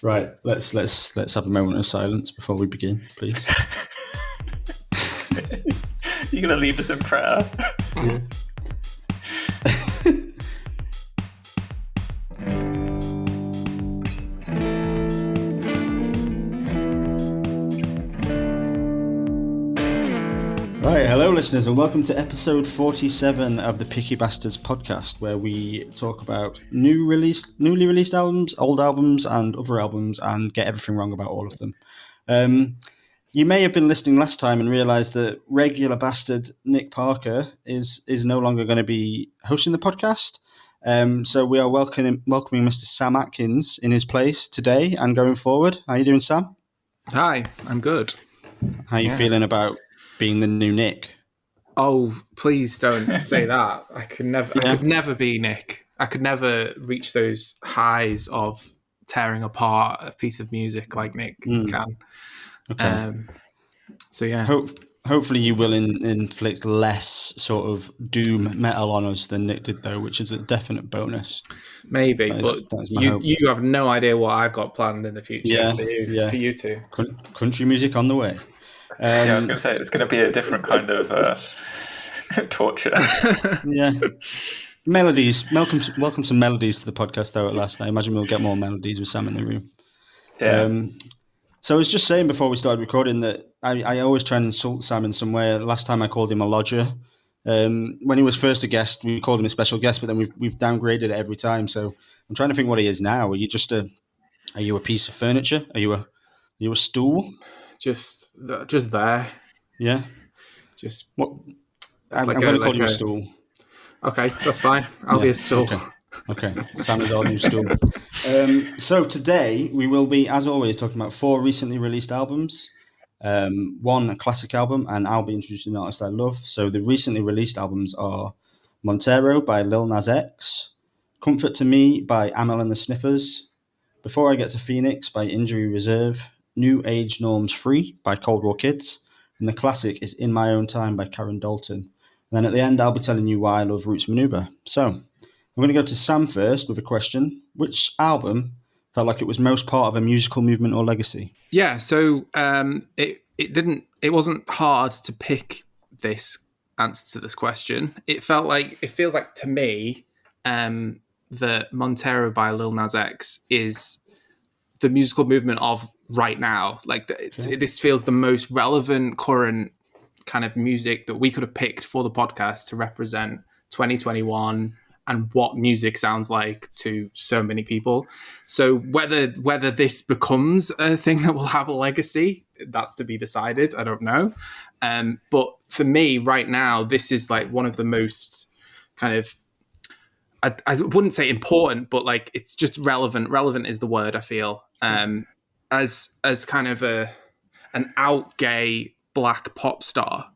Right, let's have a moment of silence before we begin, please. You're gonna leave us in prayer. Yeah. Right, hello listeners, and welcome to episode 47 of the Picky Bastards podcast, where we talk about newly released albums, old albums, and other albums, and get everything wrong about all of them. You may have been listening last time and realised that regular bastard Nick Parker is no longer going to be hosting the podcast. So we are welcoming Mr. Sam Atkins in his place today and going forward. How are you doing, Sam? Hi, I'm good. How are you feeling about being the new Nick? Oh, please don't say that. I could never be Nick. I could never reach those highs of tearing apart a piece of music like Nick can. Okay. So yeah. Hopefully you will inflict less sort of doom metal on us than Nick did, though, which is a definite bonus. Maybe, but you have no idea what I've got planned in the future for you two. Country music on the way. I was going to say, it's going to be a different kind of torture. Yeah. Melodies. Welcome some melodies to the podcast, though, at last. I imagine we'll get more melodies with Sam in the room. Yeah. So I was just saying before we started recording that I always try and insult Sam in some way. Last time I called him a lodger. When he was first a guest, we called him a special guest, but then we've downgraded it every time. So I'm trying to think what he is now. Are you a piece of furniture? Are you a stool? Just there. Yeah. Just what? I'm going to call you a stool. Okay, that's fine. I'll be a stool. Okay. Sam is our new stool. So today we will be, as always, talking about 4 recently released albums. 1 a classic album, and I'll be introducing an artist I love. So the recently released albums are Montero by Lil Nas X, Comfort to Me by Amyl and the Sniffers, Before I Get to Phoenix by Injury Reserve, New Age Norms Free by Cold War Kids, and the classic is In My Own Time by Karen Dalton. And then at the end, I'll be telling you why I love Roots Manuva. So I'm going to go to Sam first with a question. Which album felt like it was most part of a musical movement or legacy? Yeah, so it wasn't hard to pick this answer to this question. It feels like to me that Montero by Lil Nas X is the musical movement of right now. Like this feels the most relevant current kind of music that we could have picked for the podcast to represent 2021 and what music sounds like to so many people. So whether this becomes a thing that will have a legacy, that's to be decided. I don't know. But for me right now, this is like one of the most kind of, I wouldn't say important, but like it's just relevant. Relevant is the word, I feel. As kind of an out gay black pop star,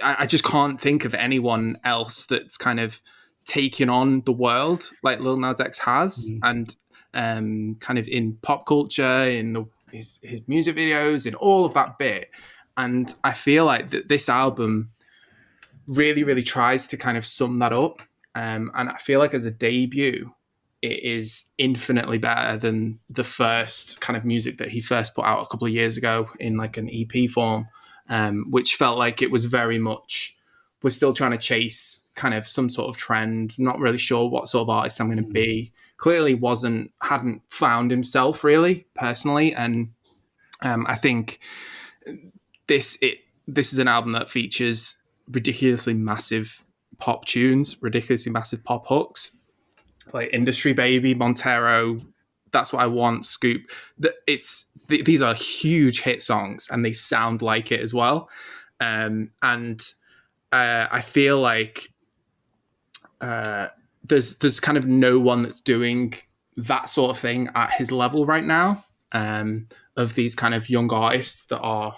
I just can't think of anyone else that's kind of taken on the world like Lil Nas X has, and kind of in pop culture, in his music videos, in all of that bit. And I feel like this album really, really tries to kind of sum that up. And I feel like as a debut, it is infinitely better than the first kind of music that he first put out a couple of years ago in like an EP form, which felt like it was very much, we're still trying to chase kind of some sort of trend, not really sure what sort of artist I'm going to be. Clearly hadn't found himself really personally. And I think this is an album that features ridiculously massive pop tunes, ridiculously massive pop hooks, like Industry Baby, Montero, That's What I Want, Scoop. These are huge hit songs and they sound like it as well. And I feel like there's kind of no one that's doing that sort of thing at his level right now, of these kind of young artists that are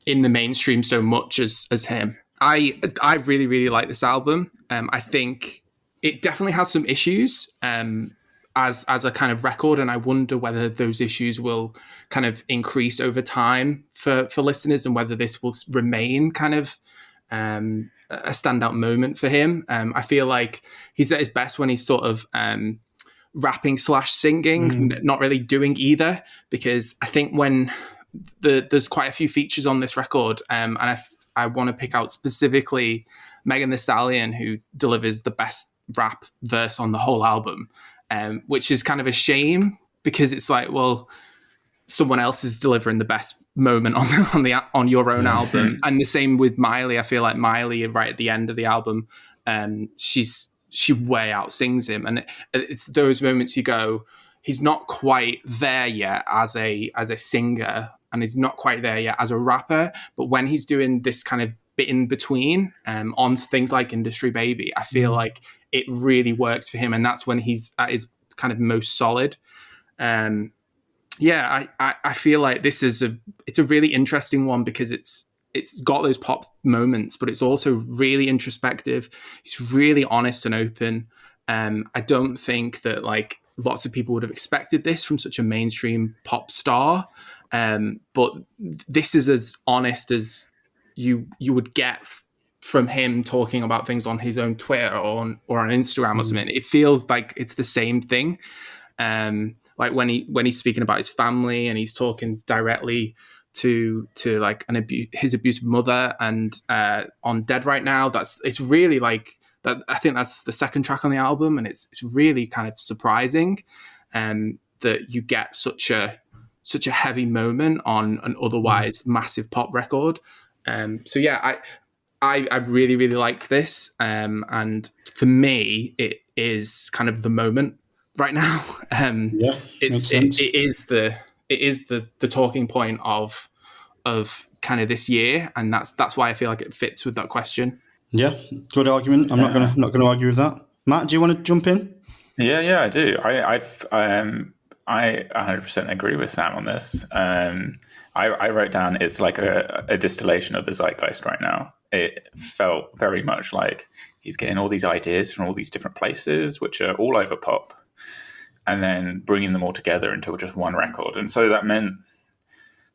in the mainstream so much as him. I really, really like this album. I think it definitely has some issues as a kind of record, and I wonder whether those issues will kind of increase over time for listeners, and whether this will remain kind of a standout moment for him. I feel like he's at his best when he's sort of rapping / singing, not really doing either, because I think when there's quite a few features on this record, and I want to pick out specifically Megan Thee Stallion, who delivers the best rap verse on the whole album, which is kind of a shame, because it's like, well, someone else is delivering the best moment on your own album. And the same with Miley. I feel like Miley, right at the end of the album, she way out sings him, and it's those moments you go, he's not quite there yet as a singer, and he's not quite there yet as a rapper. But when he's doing this kind of bit in between, on things like Industry Baby, I feel like it really works for him, and that's when he's at his kind of most solid. I feel like this is it's a really interesting one, because it's got those pop moments, but it's also really introspective. It's really honest and open. I don't think that like lots of people would have expected this from such a mainstream pop star, but this is as honest as you would get from him talking about things on his own Twitter or on Instagram or something. It feels like it's the same thing. Like when he's speaking about his family, and he's talking directly to like his abusive mother, and on Dead Right Now, it's really like that. I think that's the second track on the album, and it's really kind of surprising that you get such a heavy moment on an otherwise massive pop record. So yeah, I really, really like this, and for me it is kind of the moment right now. It is the talking point of kind of this year, and that's why I feel like it fits with that question. Yeah, good argument. I'm not gonna argue with that. Matt, do you want to jump in? Yeah, I do. I 100% agree with Sam on this. I wrote down it's like a distillation of the zeitgeist right now. It felt very much like he's getting all these ideas from all these different places, which are all over pop, and then bringing them all together into just one record. And so that meant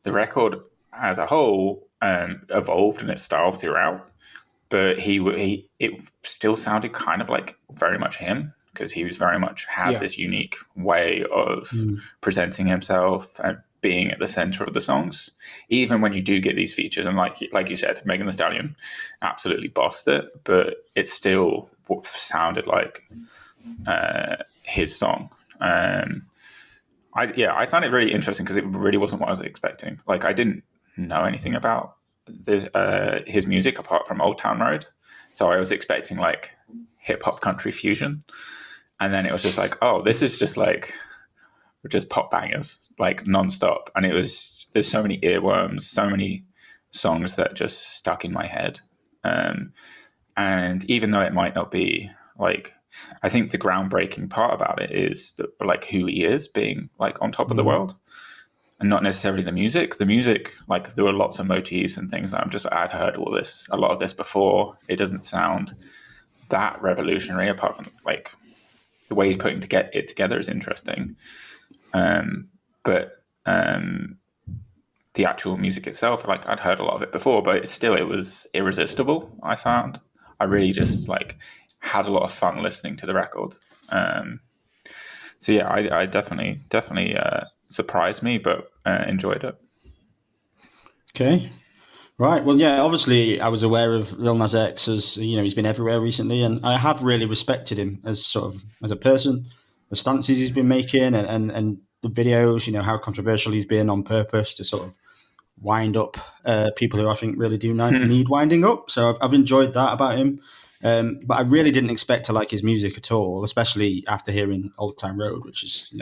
the record as a whole evolved in its style throughout, but it still sounded kind of like very much him, because he was very much has this unique way of presenting himself and being at the center of the songs. Even when you do get these features, and like you said, Megan Thee Stallion absolutely bossed it, but it still sounded like his song. I found it really interesting, because it really wasn't what I was expecting. Like, I didn't know anything about his music apart from Old Town Road, so I was expecting like hip hop country fusion, and then it was just like, oh, this is just like just pop bangers like nonstop. And there's so many earworms, so many songs that just stuck in my head. And even though it might not be like, I think the groundbreaking part about it is like who he is, being like on top of the world, and not necessarily the music. The music, like there were lots of motifs and things that I've heard a lot of this before. It doesn't sound that revolutionary, apart from like the way he's putting it together is interesting. But the actual music itself, like I'd heard a lot of it before, but it was irresistible. I found I really just like had a lot of fun listening to the record. So yeah, I definitely surprised me, but enjoyed it. Okay. Right. Well, yeah, obviously I was aware of Lil Nas X, as he's been everywhere recently, and I have really respected him as a person, the stances he's been making, and the videos, how controversial he's been on purpose to sort of wind up people who I think really do need winding up. So I've enjoyed that about him. But I really didn't expect to like his music at all, especially after hearing Old Town Road, which is,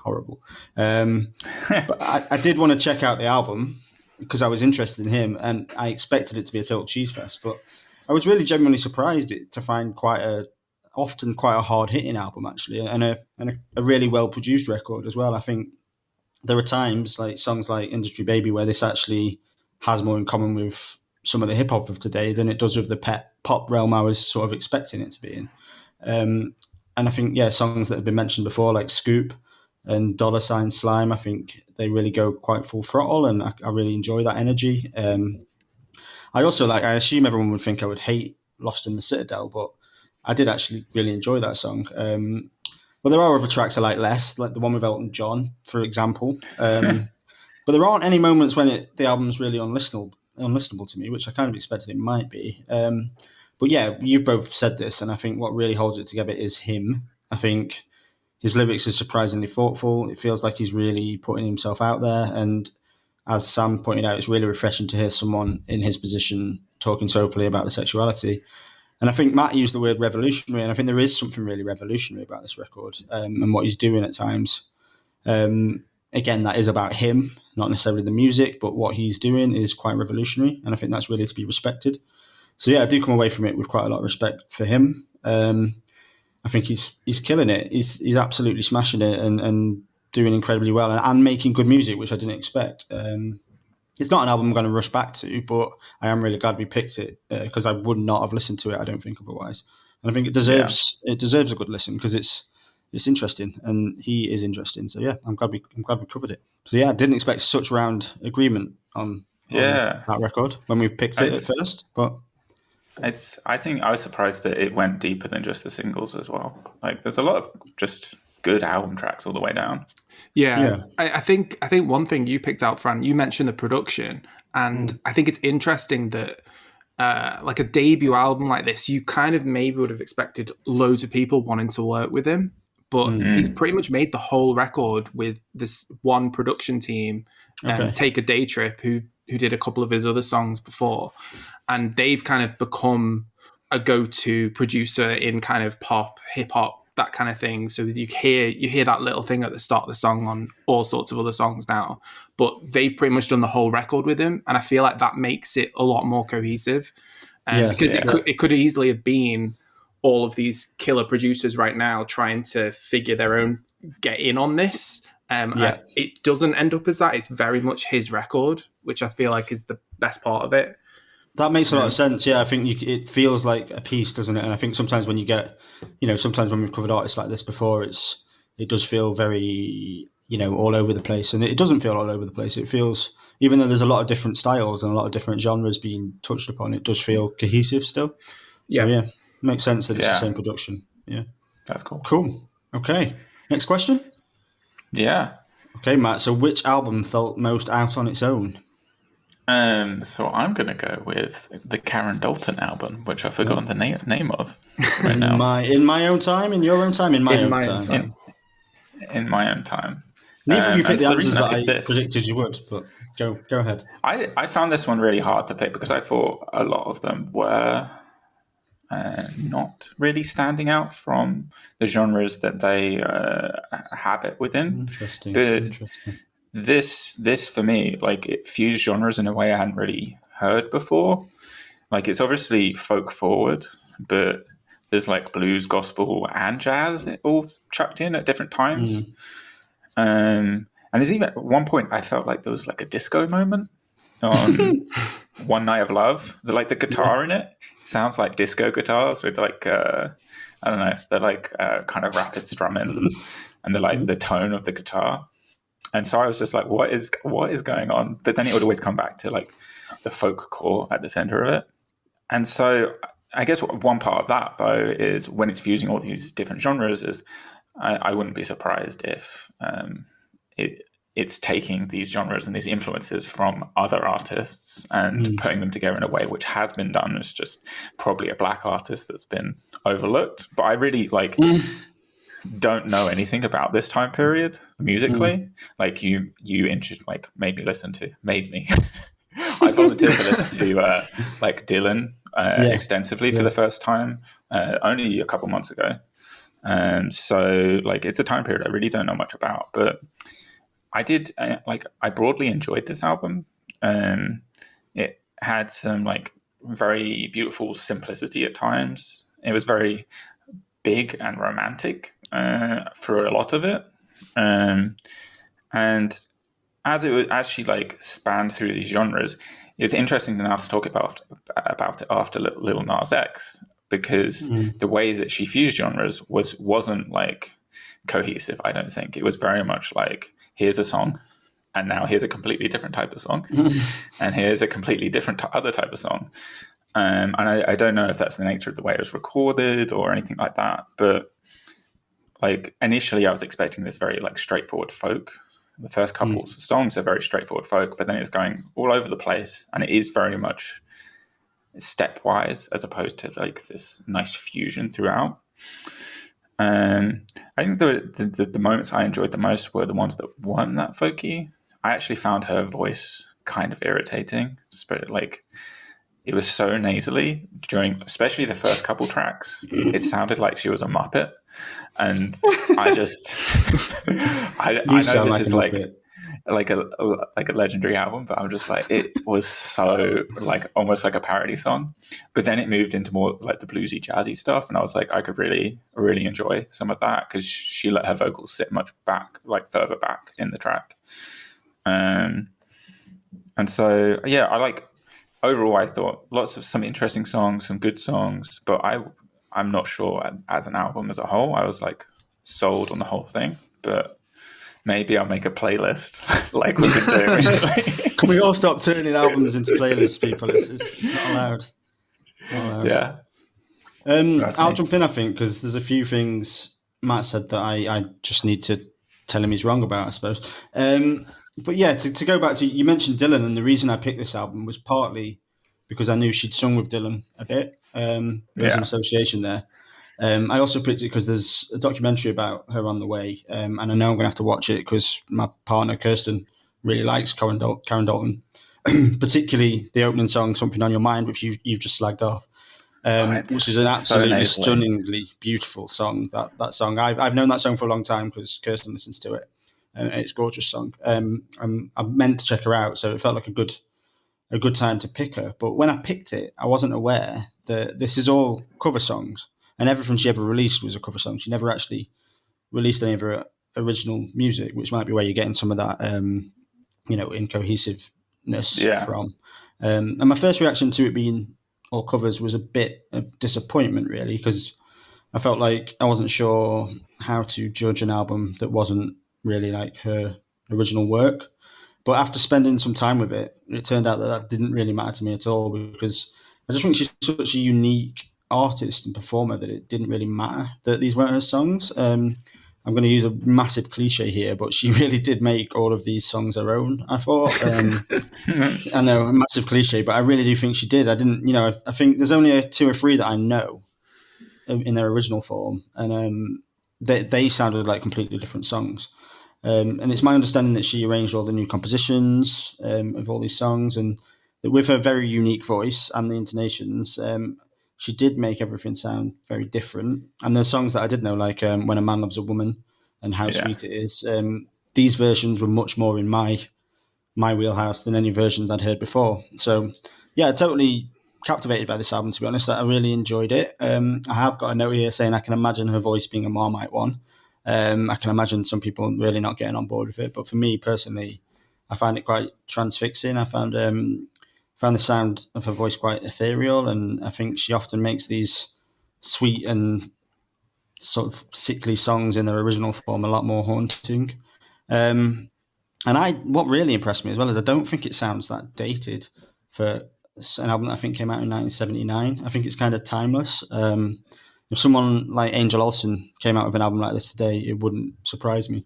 horrible. But I did want to check out the album because I was interested in him, and I expected it to be a total cheese fest. But I was really genuinely surprised to find quite a hard-hitting album, actually, and a really well-produced record as well. I think there are times, like songs like Industry Baby, where this actually has more in common with some of the hip-hop of today than it does with the pop realm I was sort of expecting it to be in. And I think, songs that have been mentioned before, like Scoop and $sign Slime, I think they really go quite full throttle, and I really enjoy that energy. I also I assume everyone would think I would hate Lost in the Citadel, but I did actually really enjoy that song. But there are other tracks I like less, like the one with Elton John, for example. But there aren't any moments when the album's really unlistenable to me, which I kind of expected it might be. But yeah, you've both said this, and I think what really holds it together is him. I think his lyrics are surprisingly thoughtful. It feels like he's really putting himself out there. And as Sam pointed out, it's really refreshing to hear someone in his position talking so openly about the sexuality. And I think Matt used the word revolutionary, and I think there is something really revolutionary about this record and what he's doing at times. Again, that is about him, not necessarily the music, but what he's doing is quite revolutionary, and I think that's really to be respected. So yeah, I do come away from it with quite a lot of respect for him. I think he's killing it. He's absolutely smashing it and doing incredibly well and making good music, which I didn't expect. It's not an album I'm going to rush back to, but I am really glad we picked it because I would not have listened to it, I don't think, otherwise. And I think it deserves a good listen because it's interesting and he is interesting. So yeah, I'm glad we covered it. So yeah, I didn't expect such round agreement on that record when we picked it at first, but I think I was surprised that it went deeper than just the singles as well. Like there's a lot of just good album tracks all the way down. Yeah. I think one thing you picked out, Fran, you mentioned the production, and I think it's interesting that like a debut album like this, you kind of maybe would have expected loads of people wanting to work with him, but he's pretty much made the whole record with this one production team, Take a Day Trip, who did a couple of his other songs before, and they've kind of become a go-to producer in kind of pop, hip-hop, that kind of thing. So you hear that little thing at the start of the song on all sorts of other songs now, but they've pretty much done the whole record with him, and I feel like that makes it a lot more cohesive. Because it could easily have been all of these killer producers right now trying to figure their own get in on this. It doesn't end up as that. It's very much his record, which I feel like is the best part of it. That makes a lot of sense. Yeah, I think it feels like a piece, doesn't it? And I think sometimes when you get, sometimes when we've covered artists like this before, it does feel very, all over the place. And it doesn't feel all over the place. It feels, even though there's a lot of different styles and a lot of different genres being touched upon, it does feel cohesive still. So yeah, makes sense that it's the same production. Yeah. That's cool. Cool. Okay. Next question. Yeah. Okay, Matt. So which album felt most out on its own? So I'm going to go with the Karen Dalton album, which I've forgotten the name of right now. In my own time? In your own time? In my own time. In my own time. Neither of you picked the answers that I predicted you would, but go ahead. I found this one really hard to pick because I thought a lot of them were not really standing out from the genres that they habit within. Interesting. This for me, like, it fused genres in a way I hadn't really heard before. Like, it's obviously folk forward, but there's like blues, gospel, and jazz all chucked in at different times. And there's even at one point I felt like there was like a disco moment on One Night of Love. The guitar in it sounds like disco guitars with like I don't know, they're like kind of rapid strumming, and they're like the tone of the guitar. And so I was just like, what is going on? But then it would always come back to like the folk core at the center of it. And so I guess one part of that, though, is when it's fusing all these different genres, is I wouldn't be surprised if it's taking these genres and these influences from other artists and putting them together in a way which has been done. It's just probably a black artist that's been overlooked. But I really don't know anything about this time period musically. Like you made me. I volunteered to listen to like Dylan extensively for the first time only a couple months ago. So like it's a time period I really don't know much about, but I did I broadly enjoyed this album. It had some like very beautiful simplicity at times. It was very big and romantic for a lot of it, and as she like spanned through these genres, it's interesting now to talk about it after Lil Nas X, because the way that she fused genres wasn't like cohesive. I don't think it was very much like, here's a song, and now here's a completely different type of song, and here's a completely different other type of song. And I don't know if that's the nature of the way it was recorded or anything like that, but like initially I was expecting this very like straightforward folk. The first couple songs are very straightforward folk, but then it's going all over the place, and it is very much stepwise as opposed to like this nice fusion throughout. I think the moments I enjoyed the most were the ones that weren't that folky. I actually found her voice kind of irritating, like it was so nasally during, especially the first couple tracks. It sounded like she was a Muppet, and I just, I know this is like a legendary album, but I'm just like, it was so like almost like a parody song. But then it moved into more like the bluesy, jazzy stuff, and I was like, I could really, really enjoy some of that because she let her vocals sit much back, like further back in the track. And so yeah, I like. Overall, I thought lots of some interesting songs, some good songs, but I'm not sure as an album as a whole. I was like sold on the whole thing, but maybe I'll make a playlist like we've been doing recently. Can we all stop turning albums into playlists, people? It's not allowed. Yeah. I'll jump in, I think, because there's a few things Matt said that I just need to tell him he's wrong about, I suppose. But yeah, to go back to, you mentioned Dylan, and the reason I picked this album was partly because I knew she'd sung with Dylan a bit. There was an association there. I also picked it because there's a documentary about her on the way, and I know I'm going to have to watch it because my partner, Kirsten, really likes Karen Dalton, particularly the opening song, Something on Your Mind, which you've just slagged off, which is an absolutely stunningly beautiful song. That song, I've known that song for a long time because Kirsten listens to it. It's a gorgeous song. I'm meant to check her out, so it felt like a good time to pick her. But when I picked it, I wasn't aware that this is all cover songs, and everything she ever released was a cover song. She never actually released any of her original music, which might be where you're getting some of that, incohesiveness from. And my first reaction to it being all covers was a bit of disappointment, really, because I felt like I wasn't sure how to judge an album that wasn't really like her original work. But after spending some time with it, it turned out that didn't really matter to me at all, because I just think she's such a unique artist and performer that it didn't really matter that these weren't her songs. I'm going to use a massive cliche here, but she really did make all of these songs her own, I thought. I know, a massive cliche, but I really do think she did. I think there's only 2 or 3 that I know in their original form, and they sounded like completely different songs. And it's my understanding that she arranged all the new compositions of all these songs, and that with her very unique voice and the intonations, she did make everything sound very different. And there's songs that I did know, like When a Man Loves a Woman and How Sweet It Is. These versions were much more in my wheelhouse than any versions I'd heard before. So, yeah, totally captivated by this album, to be honest. I really enjoyed it. I have got a note here saying I can imagine her voice being a Marmite one. I can imagine some people really not getting on board with it, but for me personally, I find it quite transfixing. I found the sound of her voice quite ethereal, and I think she often makes these sweet and sort of sickly songs in their original form a lot more haunting. And what really impressed me as well is I don't think it sounds that dated for an album that I think came out in 1979. I think it's kind of timeless. If someone like Angel Olsen came out with an album like this today, it wouldn't surprise me.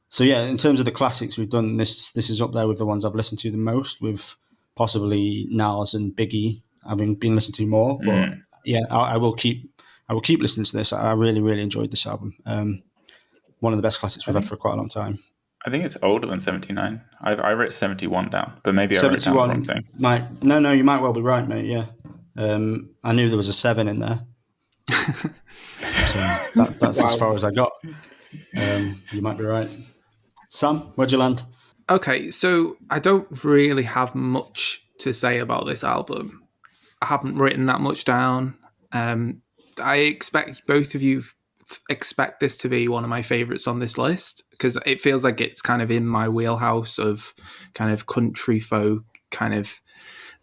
So yeah, in terms of the classics we've done, this is up there with the ones I've listened to the most, with possibly Nas and Biggie having been listened to more. But yeah, I will keep listening to this. I really, really enjoyed this album. One of the best classics we've had for quite a long time. I think it's older than 79. I wrote 71 down, but maybe I wrote down the wrong thing. No, you might well be right, mate. Yeah, I knew there was a 7 in there. So that's as far as I got. You might be right. Sam, where'd you land? Okay, so I don't really have much to say about this album. I haven't written that much down. I expect both of you expect this to be one of my favorites on this list, because it feels like it's kind of in my wheelhouse of kind of country folk, kind of,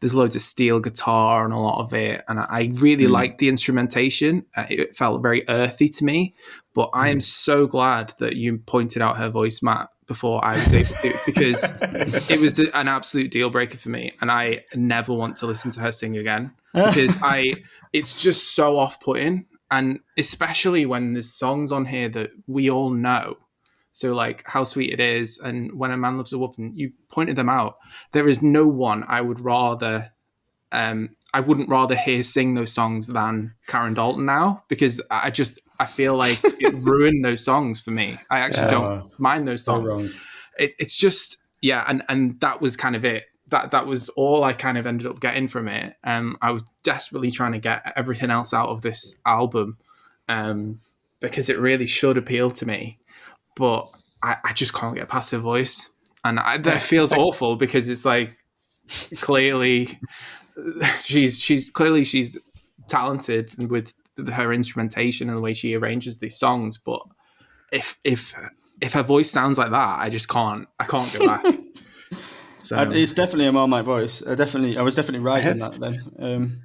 there's loads of steel guitar and a lot of it, and I really liked the instrumentation. It felt very earthy to me, but I am so glad that you pointed out her voice, Matt, before I was able to, because it was an absolute deal breaker for me, and I never want to listen to her sing again, because it's just so off-putting. And especially when there's songs on here that we all know. So like How Sweet It Is and When a Man Loves a Woman, you pointed them out. There is no one I wouldn't rather hear sing those songs than Karen Dalton now, because I feel like it ruined those songs for me. I actually don't mind those songs. So wrong. It's just, and that was kind of it. That was all I kind of ended up getting from it. I was desperately trying to get everything else out of this album because it really should appeal to me. But I just can't get past her voice. And that feels awful because it's like, clearly she's talented with her instrumentation and the way she arranges these songs. But if her voice sounds like that, I can't go back. So it's definitely a Marmite voice. I was definitely right in that then.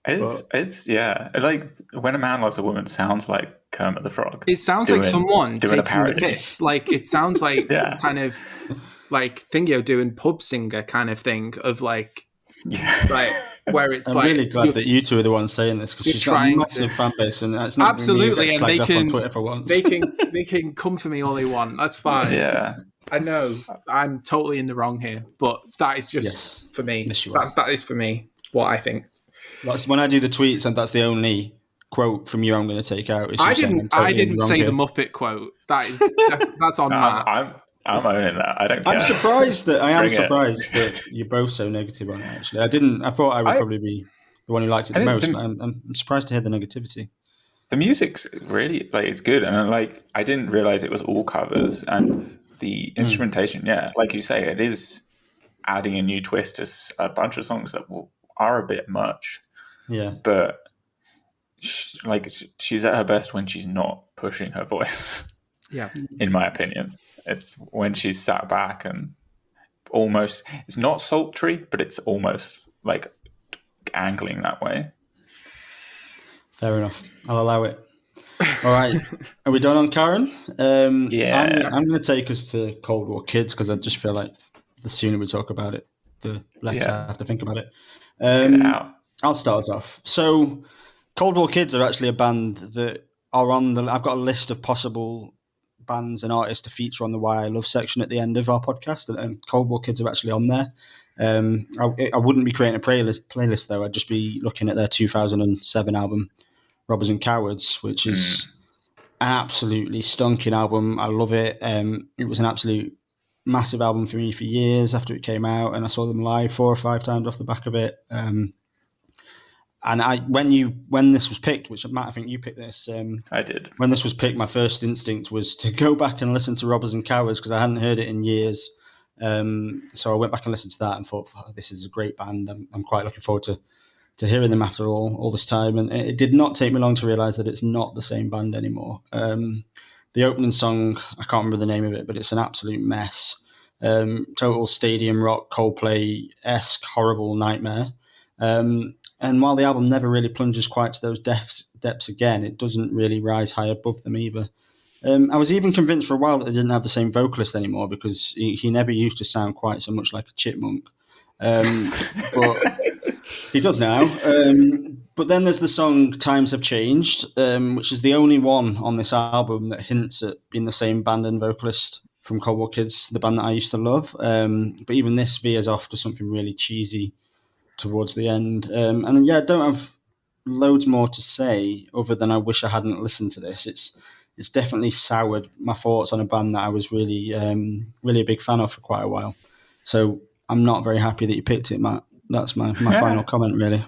It's like When a Man Loves a Woman sounds like Kermit the Frog. It sounds like someone doing taking the piss. Like it sounds like kind of like Thingio doing pub singer kind of thing of like where it's I'm really glad that you two are the ones saying this, because she's got a massive fan base, and it's not absolutely, and they can on Twitter for once. they can come for me all they want. That's fine. Yeah, I know I'm totally in the wrong here, but that is just for me. Yes, that is for me what I think. That's when I do the tweets, and that's the only quote from you I'm going to take out. I didn't say the Muppet quote. That's on Matt. I'm owning that. I don't care. I'm surprised that you're both so negative on it, actually. I thought I would probably be the one who liked it the most. I'm surprised to hear the negativity. The music's really, it's good. And I didn't realize it was all covers. And the instrumentation, like you say, it is adding a new twist to a bunch of songs that are a bit much. Yeah. But she's at her best when she's not pushing her voice. Yeah. In my opinion. It's when she's sat back and almost, it's not sultry, but it's almost like angling that way. Fair enough. I'll allow it. All right. Are we done on Karen? I'm going to take us to Cold War Kids, because I just feel like the sooner we talk about it, the less I have to think about it. Let's get it out. I'll start us off. So Cold War Kids are actually a band that are I've got a list of possible bands and artists to feature on the Why I Love section at the end of our podcast, and Cold War Kids are actually on there. I wouldn't be creating a playlist though. I'd just be looking at their 2007 album Robbers and Cowards, which is an absolutely stunking album. I love it. It was an absolute massive album for me for years after it came out, and I saw them live 4 or 5 times off the back of it. And when this was picked, which Matt, I think you picked this. I did. When this was picked, my first instinct was to go back and listen to Robbers and Cowards, because I hadn't heard it in years. So I went back and listened to that and thought, this is a great band. I'm quite looking forward to hearing them after all this time. And it did not take me long to realise that it's not the same band anymore. The opening song, I can't remember the name of it, but it's an absolute mess. Total stadium rock, Coldplay-esque, horrible nightmare. And while the album never really plunges quite to those depths again, it doesn't really rise high above them either. I was even convinced for a while that they didn't have the same vocalist anymore, because he never used to sound quite so much like a chipmunk. But he does now. But then there's the song Times Have Changed, which is the only one on this album that hints at being the same band and vocalist from Cold War Kids, the band that I used to love. But even this veers off to something really cheesy towards the end. And I don't have loads more to say other than I wish I hadn't listened to this. It's definitely soured my thoughts on a band that I was really really a big fan of for quite a while. So I'm not very happy that you picked it, Matt. That's my final comment, really.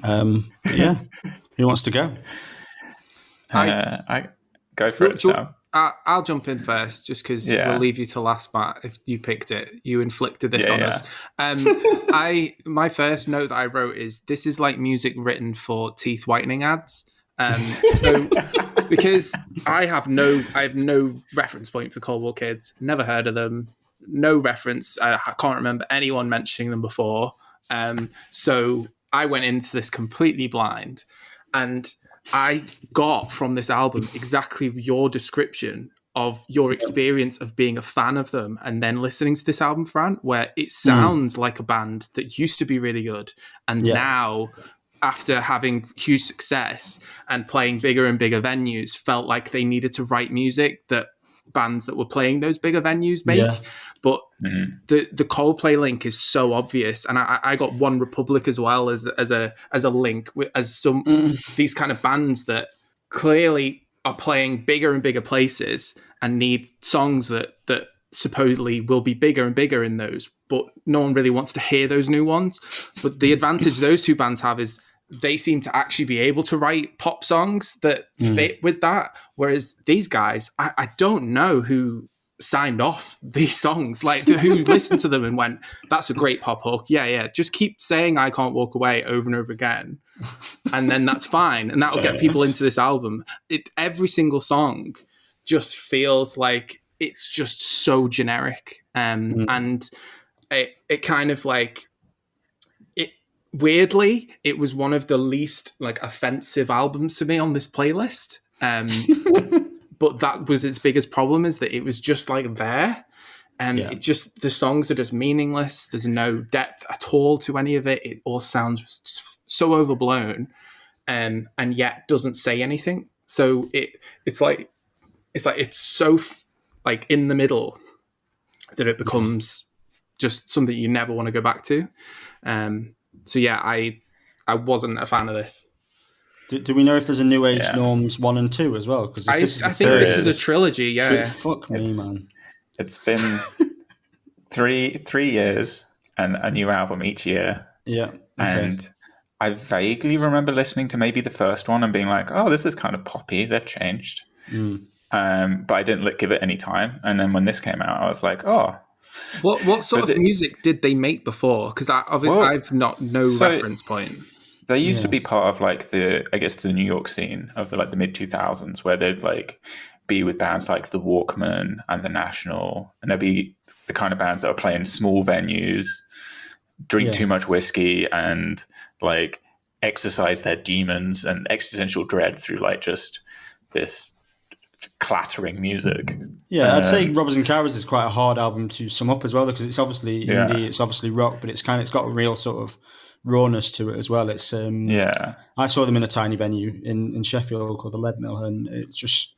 Who wants to go? I go for it, Sam. I'll jump in first, just because we'll leave you to last, Matt. If you picked it, you inflicted this on us. My first note that I wrote is, this is like music written for teeth whitening ads. So because I have no reference point for Cold War Kids, never heard of them, no reference. I can't remember anyone mentioning them before. So I went into this completely blind, and I got from this album exactly your description of your experience of being a fan of them and then listening to this album, Fran, where it sounds like a band that used to be really good and now after having huge success and playing bigger and bigger venues, felt like they needed to write music that bands that were playing those bigger venues make. Yeah. But the Coldplay link is so obvious, and I got One Republic as well as a link as some these kind of bands that clearly are playing bigger and bigger places and need songs that supposedly will be bigger and bigger in those, but no one really wants to hear those new ones. But the advantage those two bands have is they seem to actually be able to write pop songs that fit with that. Whereas these guys, I don't know who signed off these songs, like who listened to them and went, that's a great pop hook. Yeah. Just keep saying I Can't Walk Away over and over again. And then that's fine. And that'll get people into this album. Every single song just feels like it's just so generic. And it kind of like, weirdly, it was one of the least like offensive albums to me on this playlist. But that was its biggest problem, is that it was just like there. It just, the songs are just meaningless. There's no depth at all to any of it. It all sounds so overblown, and yet doesn't say anything. So it's so like in the middle that it becomes just something you never want to go back to. So yeah, I wasn't a fan of this. Do we know if there's a New Age Norms 1 and 2 as well? Because I think this is a trilogy. Yeah, fuck me, man. It's been 3 years and a new album each year. Yeah, okay. And I vaguely remember listening to maybe the first one and being like, "Oh, this is kind of poppy. They've changed." But I didn't give it any time. And then when this came out, I was like, "Oh." What sort of music did they make before? Because I've no reference point. They used to be part of like the New York scene of the mid 2000s, where they'd like be with bands like the Walkmen and the National, and they'd be the kind of bands that are playing small venues, drink too much whiskey, and like exercise their demons and existential dread through like just this clattering music. Yeah, I'd say Robbers and Cowards is quite a hard album to sum up as well, because it's obviously indie, it's obviously rock, but it's got a real sort of rawness to it as well. It's I saw them in a tiny venue in Sheffield called the Lead Mill, and it's just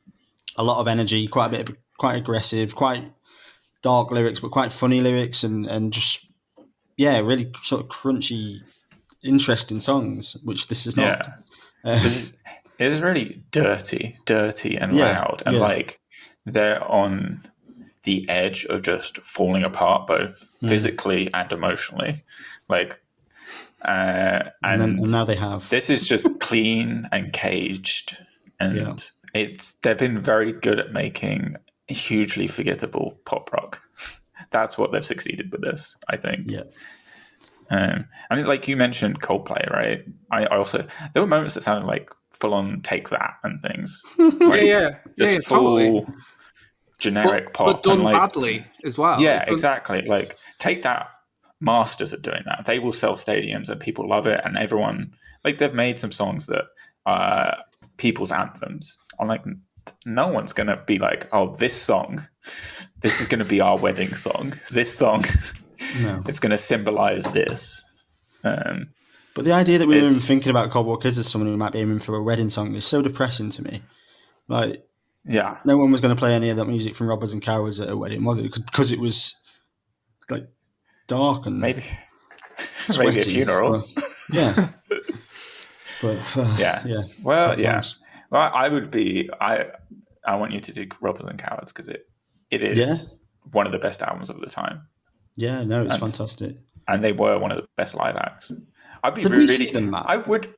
a lot of energy, quite aggressive, quite dark lyrics, but quite funny lyrics, and just really sort of crunchy, interesting songs, which this is not. It is really dirty and loud, and like they're on the edge of just falling apart, both physically and emotionally. Like, and now they have. This is just clean and caged, and they've been very good at making hugely forgettable pop rock. That's what they've succeeded with this, I think. Yeah. I mean, like you mentioned Coldplay, right? I also, there were moments that sounded like full on Take That and things. Like, just full totally. Generic pop, but done and like, badly as well. Yeah, exactly. Like Take That, masters at doing that. They will sell stadiums and people love it, and everyone, like, they've made some songs that are people's anthems. I'm like, no one's gonna be like, oh, this is gonna be our wedding song. This song. No. It's going to symbolize this. But the idea that we were even thinking about Cold War Kids as someone who might be aiming for a wedding song is so depressing to me. Like, no one was going to play any of that music from Robbers and Cowards at a wedding, was it? Because it was like dark and maybe sweaty. A funeral. But, Well, Well, I would be. I want you to do Robbers and Cowards because it is one of the best albums of the time. Yeah, no, it's fantastic. And they were one of the best live acts. I'd be Did we see them, Matt? I would.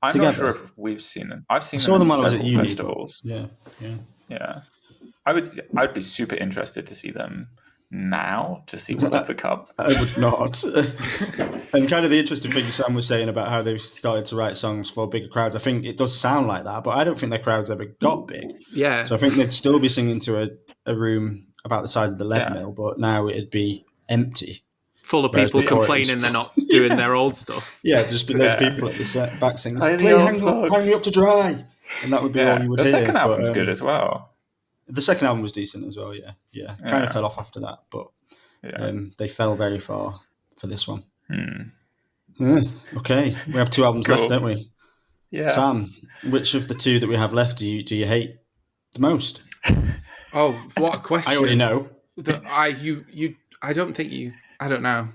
I'm Together? not sure if we've seen them. I've seen I saw them them at when I was at several uni. festivals. Yeah. I'd be super interested to see them now, to see what they've become. I would not. And kind of the interesting thing Sam was saying about how they've started to write songs for bigger crowds, I think it does sound like that, but I don't think their crowds ever got big. Yeah. So I think they'd still be singing to a room about the size of the Lead Mill, but now it'd be empty. Full of people complaining they're not doing their old stuff. Yeah, just be those people at the back singing, hang me up to dry. And that would be all you would hear. The second album's good as well. The second album was decent as well, yeah. Kind of fell off after that, but they fell very far for this one. Okay, we have 2 albums left, don't we? Yeah. Sam, which of the 2 that we have left do you hate the most? Oh, what a question! I already know. I don't think you. I don't know.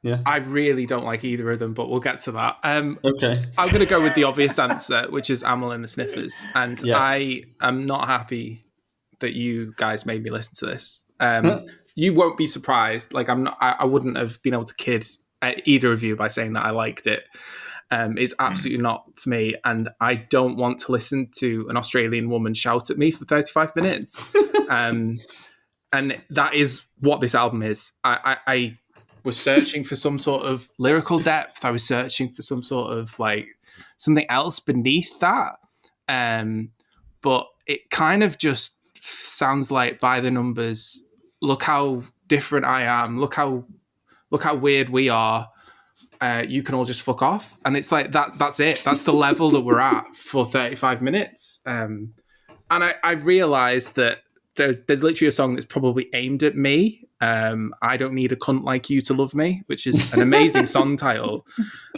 Yeah. I really don't like either of them, but we'll get to that. Okay. I'm going to go with the obvious answer, which is Amyl and the Sniffers, and Yeah. I am not happy that you guys made me listen to this. You won't be surprised. Like I'm not. I wouldn't have been able to kid either of you by saying that I liked it. It's absolutely not for me, and I don't want to listen to an Australian woman shout at me for 35 minutes. And that is what this album is. I was searching for some sort of lyrical depth. I was searching for some sort of like something else beneath that. But it kind of just sounds like by the numbers. Look how different I am. Look how weird we are. You can all just fuck off. And it's like that's it. That's the level that we're at for 35 minutes. And I realized that there's literally a song that's probably aimed at me. I Don't Need a Cunt Like You to Love Me, which is an amazing song title.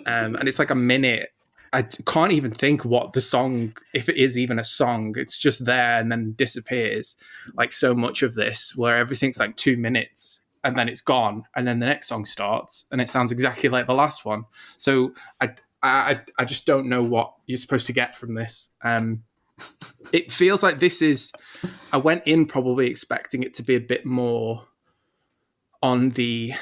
And it's like a minute. I can't even think what the song, if it is even a song, it's just there and then disappears. Like so much of this, where everything's like 2 minutes and then it's gone. And then the next song starts and it sounds exactly like the last one. So I just don't know what you're supposed to get from this. It feels like this is. I went in probably expecting it to be a bit more on the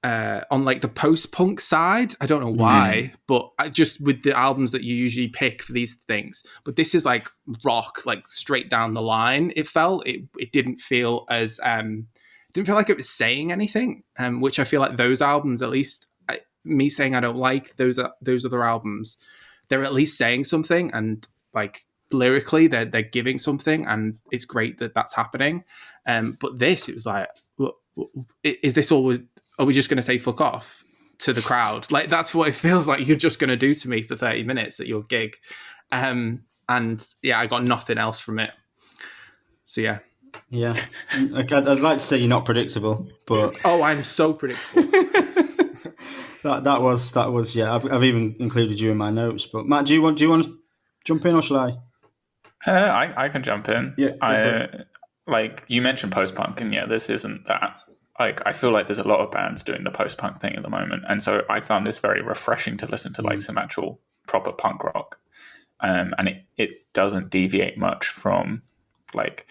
like the post-punk side. I don't know why, but just with the albums that you usually pick for these things. But this is like rock, like straight down the line. It felt. It didn't feel as. Didn't feel like it was saying anything. Which I feel like those albums, at least me saying I don't like those other albums, they're at least saying something and like. Lyrically, they're giving something, and it's great that that's happening. But this, it was like, is this all? Are we just going to say fuck off to the crowd? Like that's what it feels like you're just going to do to me for 30 minutes at your gig. And yeah, I got nothing else from it. So yeah. Yeah, I'd like to say you're not predictable, but I'm so predictable. that was yeah. I've even included you in my notes. But Matt, do you want to jump in or shall I? I can jump in. Yeah, like you mentioned post-punk, and yeah, this isn't that. Like I feel like there's a lot of bands doing the post-punk thing at the moment, and so I found this very refreshing to listen to like some actual proper punk rock, and it doesn't deviate much from like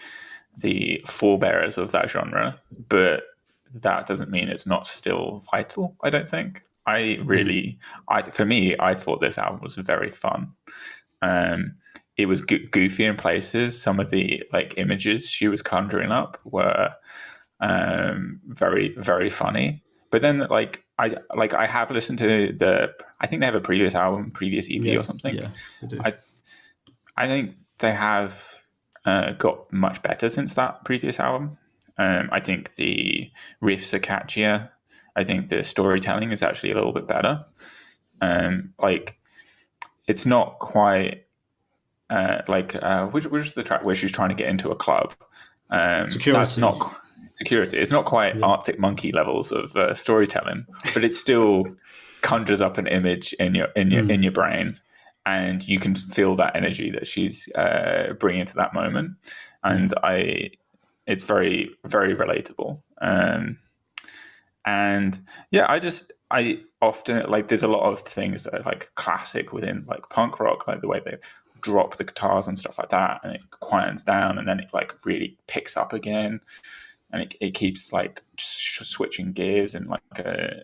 the forebearers of that genre, but that doesn't mean it's not still vital. I don't think. For me, I thought this album was very fun. It was goofy in places. Some of the like images she was conjuring up were very, very funny. But then I have listened to I think they have a previous EP or something. Yeah, they do. I think they have got much better since that previous album. I think the riffs are catchier. I think the storytelling is actually a little bit better. It's not quite which is the track where she's trying to get into a club. Security. That's not security. It's not quite Arctic Monkey levels of storytelling, but it still conjures up an image in your brain, and you can feel that energy that she's bringing to that moment. And it's very, very relatable. And yeah, I often like. There's a lot of things that are like classic within like punk rock, like the way they drop the guitars and stuff like that, and it quiets down, and then it like really picks up again, and it keeps like just switching gears in like a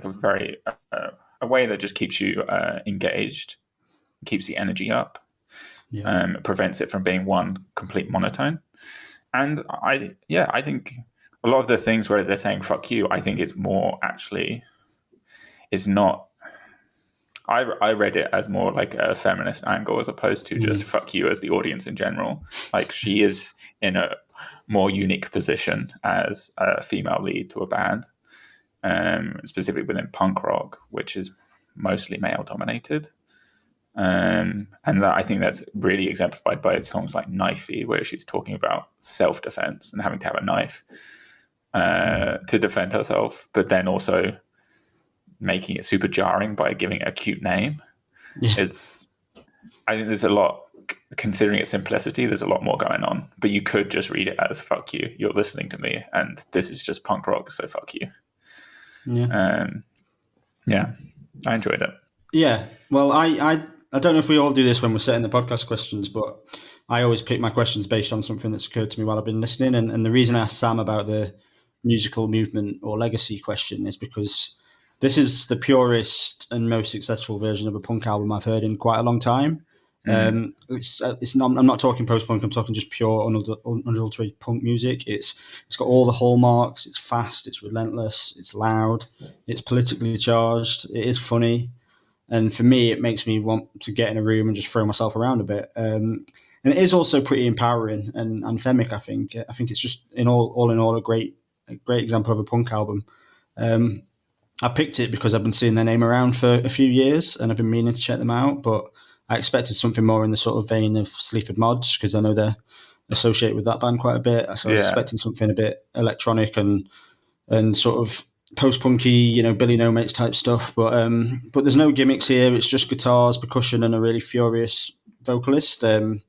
very a way that just keeps you engaged, keeps the energy up, prevents it from being one complete monotone. And I think a lot of the things where they're saying "fuck you," I think it's more actually, it's not. I read it as more like a feminist angle as opposed to just "fuck you" as the audience in general. Like she is in a more unique position as a female lead to a band, specifically within punk rock, which is mostly male dominated. And I think that's really exemplified by songs like "Knifey," where she's talking about self-defense and having to have a knife to defend herself, but then also making it super jarring by giving it a cute name. Yeah. I think there's a lot, considering its simplicity, there's a lot more going on. But you could just read it as "fuck you, you're listening to me, and this is just punk rock, so fuck you." Yeah, I enjoyed it. Yeah, well, I don't know if we all do this when we're setting the podcast questions, but I always pick my questions based on something that's occurred to me while I've been listening. And the reason I asked Sam about the musical movement or legacy question is because this is the purest and most successful version of a punk album I've heard in quite a long time. It's not, I'm not talking post-punk, I'm talking just pure unadulterated punk music. It's got all the hallmarks. It's fast, it's relentless, it's loud, it's politically charged, it is funny. And for me, it makes me want to get in a room and just throw myself around a bit. And it is also pretty empowering and anthemic, I think. I think it's just, all in all, a great example of a punk album. I picked it because I've been seeing their name around for a few years and I've been meaning to check them out, but I expected something more in the sort of vein of Sleaford Mods because I know they're associated with that band quite a bit. So I was expecting something a bit electronic and sort of post-punky, Billy No Mates type stuff. But there's no gimmicks here. It's just guitars, percussion, and a really furious vocalist. I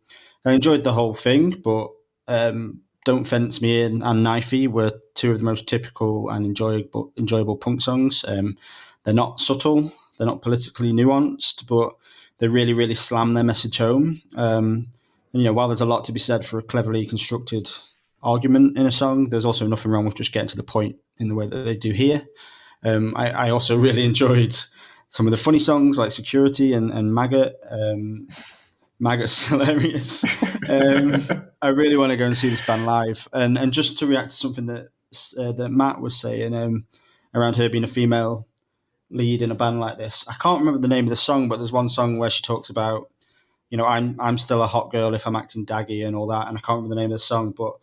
enjoyed the whole thing, but Don't Fence Me In and Knifey were two of the most typical and enjoyable punk songs. They're not subtle, they're not politically nuanced, but they really, really slam their message home. And, while there's a lot to be said for a cleverly constructed argument in a song, there's also nothing wrong with just getting to the point in the way that they do here. I also really enjoyed some of the funny songs like Security and Maggot. Maggot's hilarious. I really want to go and see this band live. And just to react to something that Matt was saying around her being a female lead in a band like this. I can't remember the name of the song, but there's one song where she talks about, I'm still a hot girl if I'm acting daggy and all that. And I can't remember the name of the song, but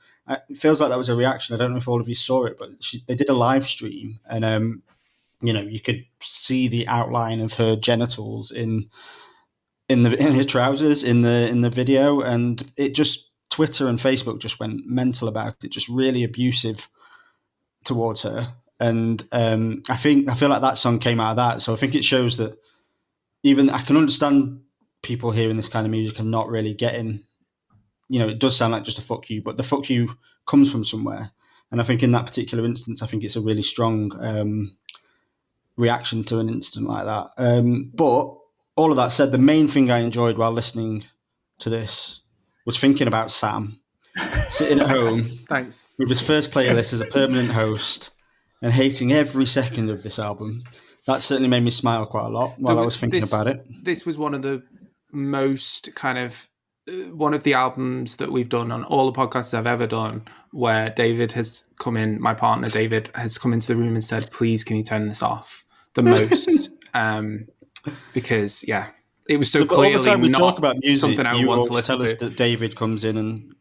it feels like that was a reaction. I don't know if all of you saw it, but they did a live stream and, you could see the outline of her genitals in her trousers in the video, and it just, Twitter and Facebook just went mental about it, just really abusive towards her. And I feel like that song came out of that. So I think it shows that even I can understand people hearing this kind of music and not really getting, it does sound like just a fuck you, but the fuck you comes from somewhere. And I think in that particular instance, I think it's a really strong reaction to an incident like that. But all of that said, the main thing I enjoyed while listening to this was thinking about Sam sitting at home Thanks. with his first playlist as a permanent host and hating every second of this album. That certainly made me smile quite a lot while I was thinking about it. This was one of the most kind of one of the albums that we've done on all the podcasts I've ever done where David has come in, my partner David has come into the room and said, please, can you turn this off? The most. Because, it was so clearly all the time we not talk about music, something I you want to always listen tell us to. that David comes in and...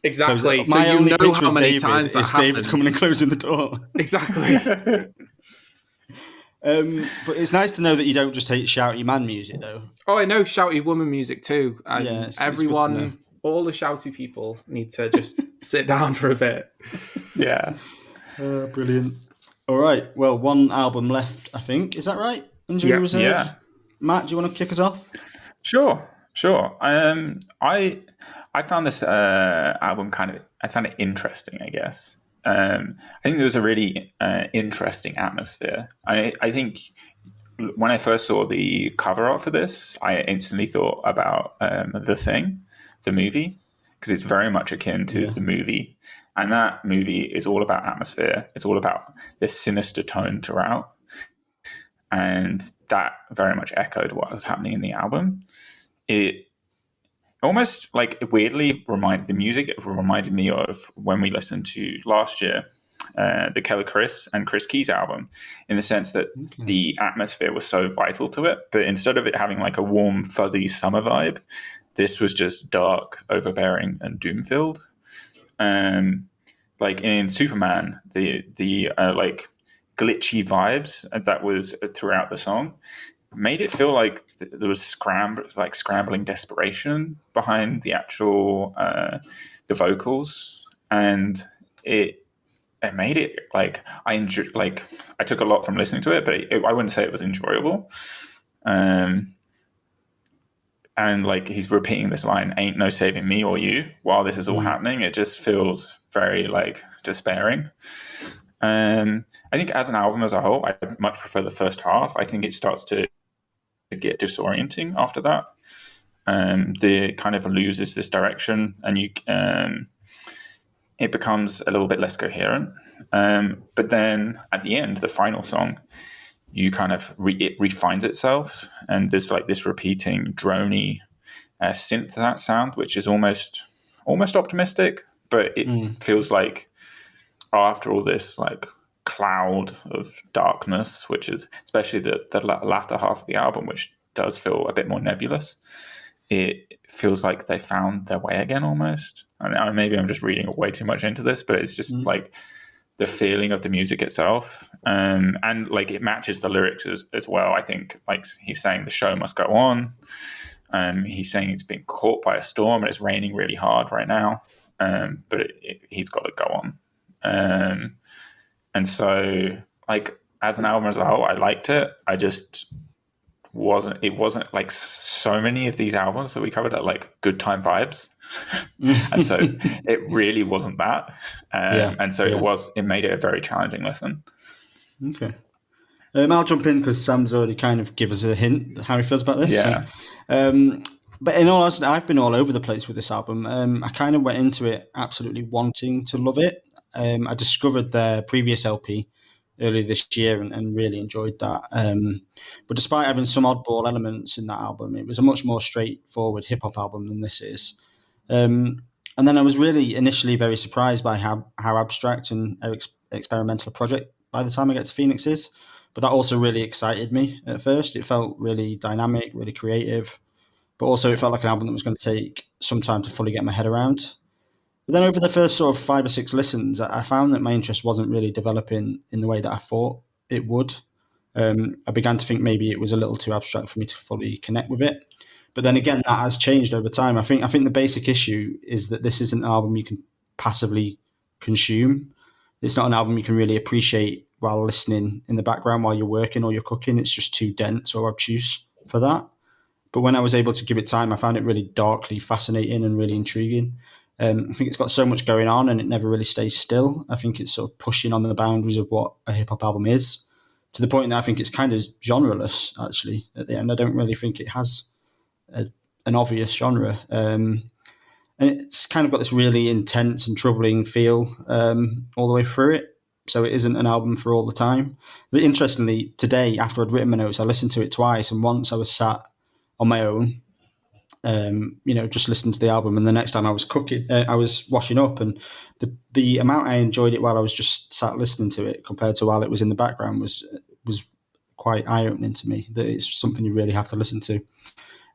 Exactly. My so only you know picture how of many David times that is David happens. coming and closing the door. Exactly. But it's nice to know that you don't just hate shouty man music, though. Oh, I know shouty woman music too. It's everyone, good to know. all the shouty people need to just sit down for a bit. Yeah. Brilliant. All right. Well, one album left, I think. Is that right? Injury Reserve? Yeah. Matt, do you want to kick us off? Sure. I found this album I found it interesting, I guess. I think there was a really interesting atmosphere. I think when I first saw the cover art for this, I instantly thought about The Thing, the movie, because it's very much akin to the movie. And that movie is all about atmosphere. It's all about this sinister tone throughout. And that very much echoed what was happening in the album. It almost it weirdly reminded me of when we listened to last year, the Keller Chris and Chris Keys album, in the sense that the atmosphere was so vital to it. But instead of it having a warm, fuzzy summer vibe, this was just dark, overbearing, and doom-filled. In Superman, the glitchy vibes that was throughout the song made it feel like there was scrambling desperation behind the actual the vocals, and it it made it like I enjoyed. Like I took a lot from listening to it, but I wouldn't say it was enjoyable. And like he's repeating this line, "Ain't no saving me or you," while this is all happening. It just feels very like despairing. I think as an album as a whole, I much prefer the first half. I think it starts to get disorienting after that. The kind of loses this direction, and it becomes a little bit less coherent. But then at the end, the final song, you kind of it refines itself, and there's like this repeating drony synth that sound, which is almost optimistic, but it feels like after all this like cloud of darkness, which is especially the latter half of the album, which does feel a bit more nebulous, it feels like they found their way again almost. And maybe I'm just reading way too much into this, but it's just like the feeling of the music itself, and like it matches the lyrics as well. I think like he's saying the show must go on. He's saying it's been caught by a storm and it's raining really hard right now, but he's got to go on. And so like as an album as a whole, I liked it. I just it wasn't like so many of these albums that we covered at like good time vibes. And so it really wasn't that. And so it made it a very challenging listen. Okay. I'll jump in because Sam's already kind of give us a hint how he feels about this. Yeah. But in all honesty, I've been all over the place with this album. I kind of went into it absolutely wanting to love it. I discovered their previous LP earlier this year and really enjoyed that. But despite having some oddball elements in that album, it was a much more straightforward hip-hop album than this is. And then I was really initially very surprised by how abstract and experimental a project by the time I get to Phoenix is. But that also really excited me at first. It felt really dynamic, really creative. But also it felt like an album that was going to take some time to fully get my head around. But then over the first sort of 5 or 6 listens, I found that my interest wasn't really developing in the way that I thought it would. I began to think maybe it was a little too abstract for me to fully connect with it. But then again, that has changed over time. I think the basic issue is that this isn't an album you can passively consume. It's not an album you can really appreciate while listening in the background while you're working or you're cooking. It's just too dense or obtuse for that. But when I was able to give it time, I found it really darkly fascinating and really intriguing. I think it's got so much going on and it never really stays still. I think it's sort of pushing on the boundaries of what a hip-hop album is, to the point that I think it's kind of genreless, actually, at the end. I don't really think it has an obvious genre. And it's kind of got this really intense and troubling feel all the way through it. So it isn't an album for all the time. But interestingly, today, after I'd written my notes, I listened to it twice. And once I was sat on my own, just listening to the album, and the next time I was cooking, I was washing up, and the amount I enjoyed it while I was just sat listening to it compared to while it was in the background was quite eye-opening to me. That it's something you really have to listen to.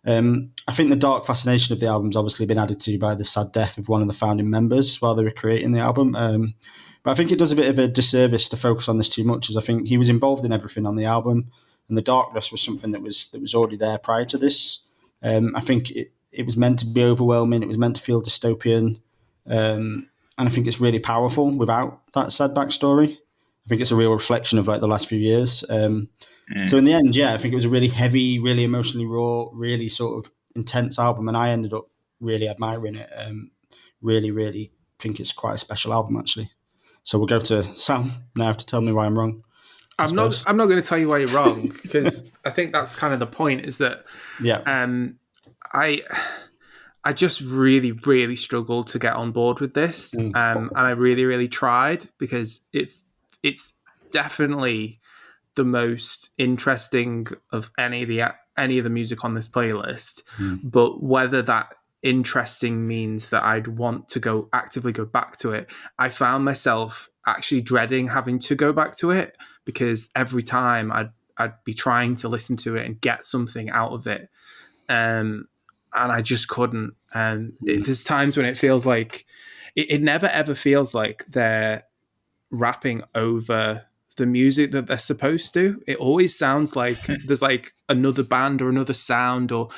I think the dark fascination of the album's obviously been added to by the sad death of one of the founding members while they were creating the album. But I think it does a bit of a disservice to focus on this too much, as I think he was involved in everything on the album, and the darkness was something that was already there prior to this. I think it was meant to be overwhelming. It was meant to feel dystopian. And I think it's really powerful without that sad backstory. I think it's a real reflection of like the last few years. So in the end, I think it was a really heavy, really emotionally raw, really sort of intense album. And I ended up really admiring it. Really, really think it's quite a special album, actually. So we'll go to Sam now to tell me why I'm wrong. I'm not going to tell you why you're wrong, because I think that's kind of the point, is that I just really, really struggled to get on board with this. And I really, really tried, because it's definitely the most interesting of any of the music on this playlist. But whether that interesting means that I'd want to actively go back to it, I found myself actually dreading having to go back to it, because every time I'd be trying to listen to it and get something out of it, and I just couldn't. There's times when it feels like it never ever feels like they're rapping over the music that they're supposed to. It always sounds like there's like another band or another sound. Or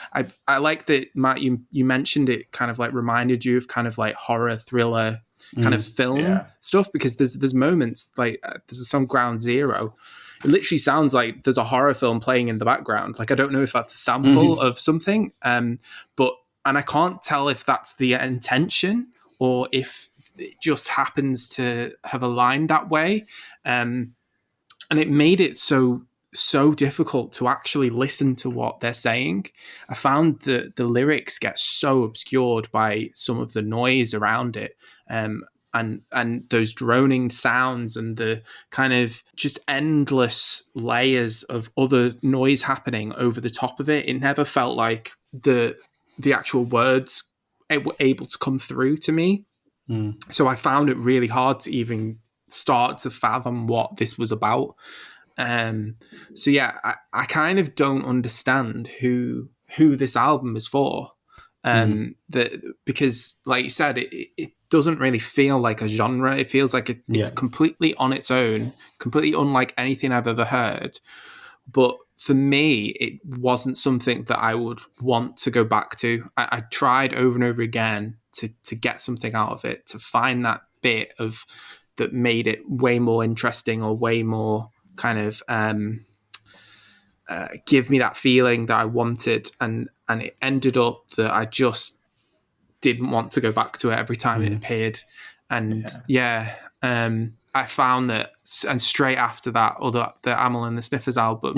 I like that, Matt, you mentioned it kind of like reminded you of kind of like horror thriller kind of film stuff, because there's moments like there's a song Ground Zero. It literally sounds like there's a horror film playing in the background. Like, I don't know if that's a sample of something, but I can't tell if that's the intention or if it just happens to have aligned that way. And it made it so difficult to actually listen to what they're saying. I found that the lyrics get so obscured by some of the noise around it. And those droning sounds and the kind of just endless layers of other noise happening over the top of it. It never felt like the actual words were able to come through to me. So I found it really hard to even start to fathom what this was about. So yeah, I kind of don't understand who this album is for. Because, like you said, it doesn't really feel like a genre. It feels like it's completely on its own, completely unlike anything I've ever heard. But for me, it wasn't something that I would want to go back to. I tried over and over again to get something out of it, to find that bit of that made it way more interesting or way more kind of give me that feeling that I wanted, and it ended up that I just didn't want to go back to it every time it appeared. And I found that, and straight after that, the Amyl and the Sniffers album,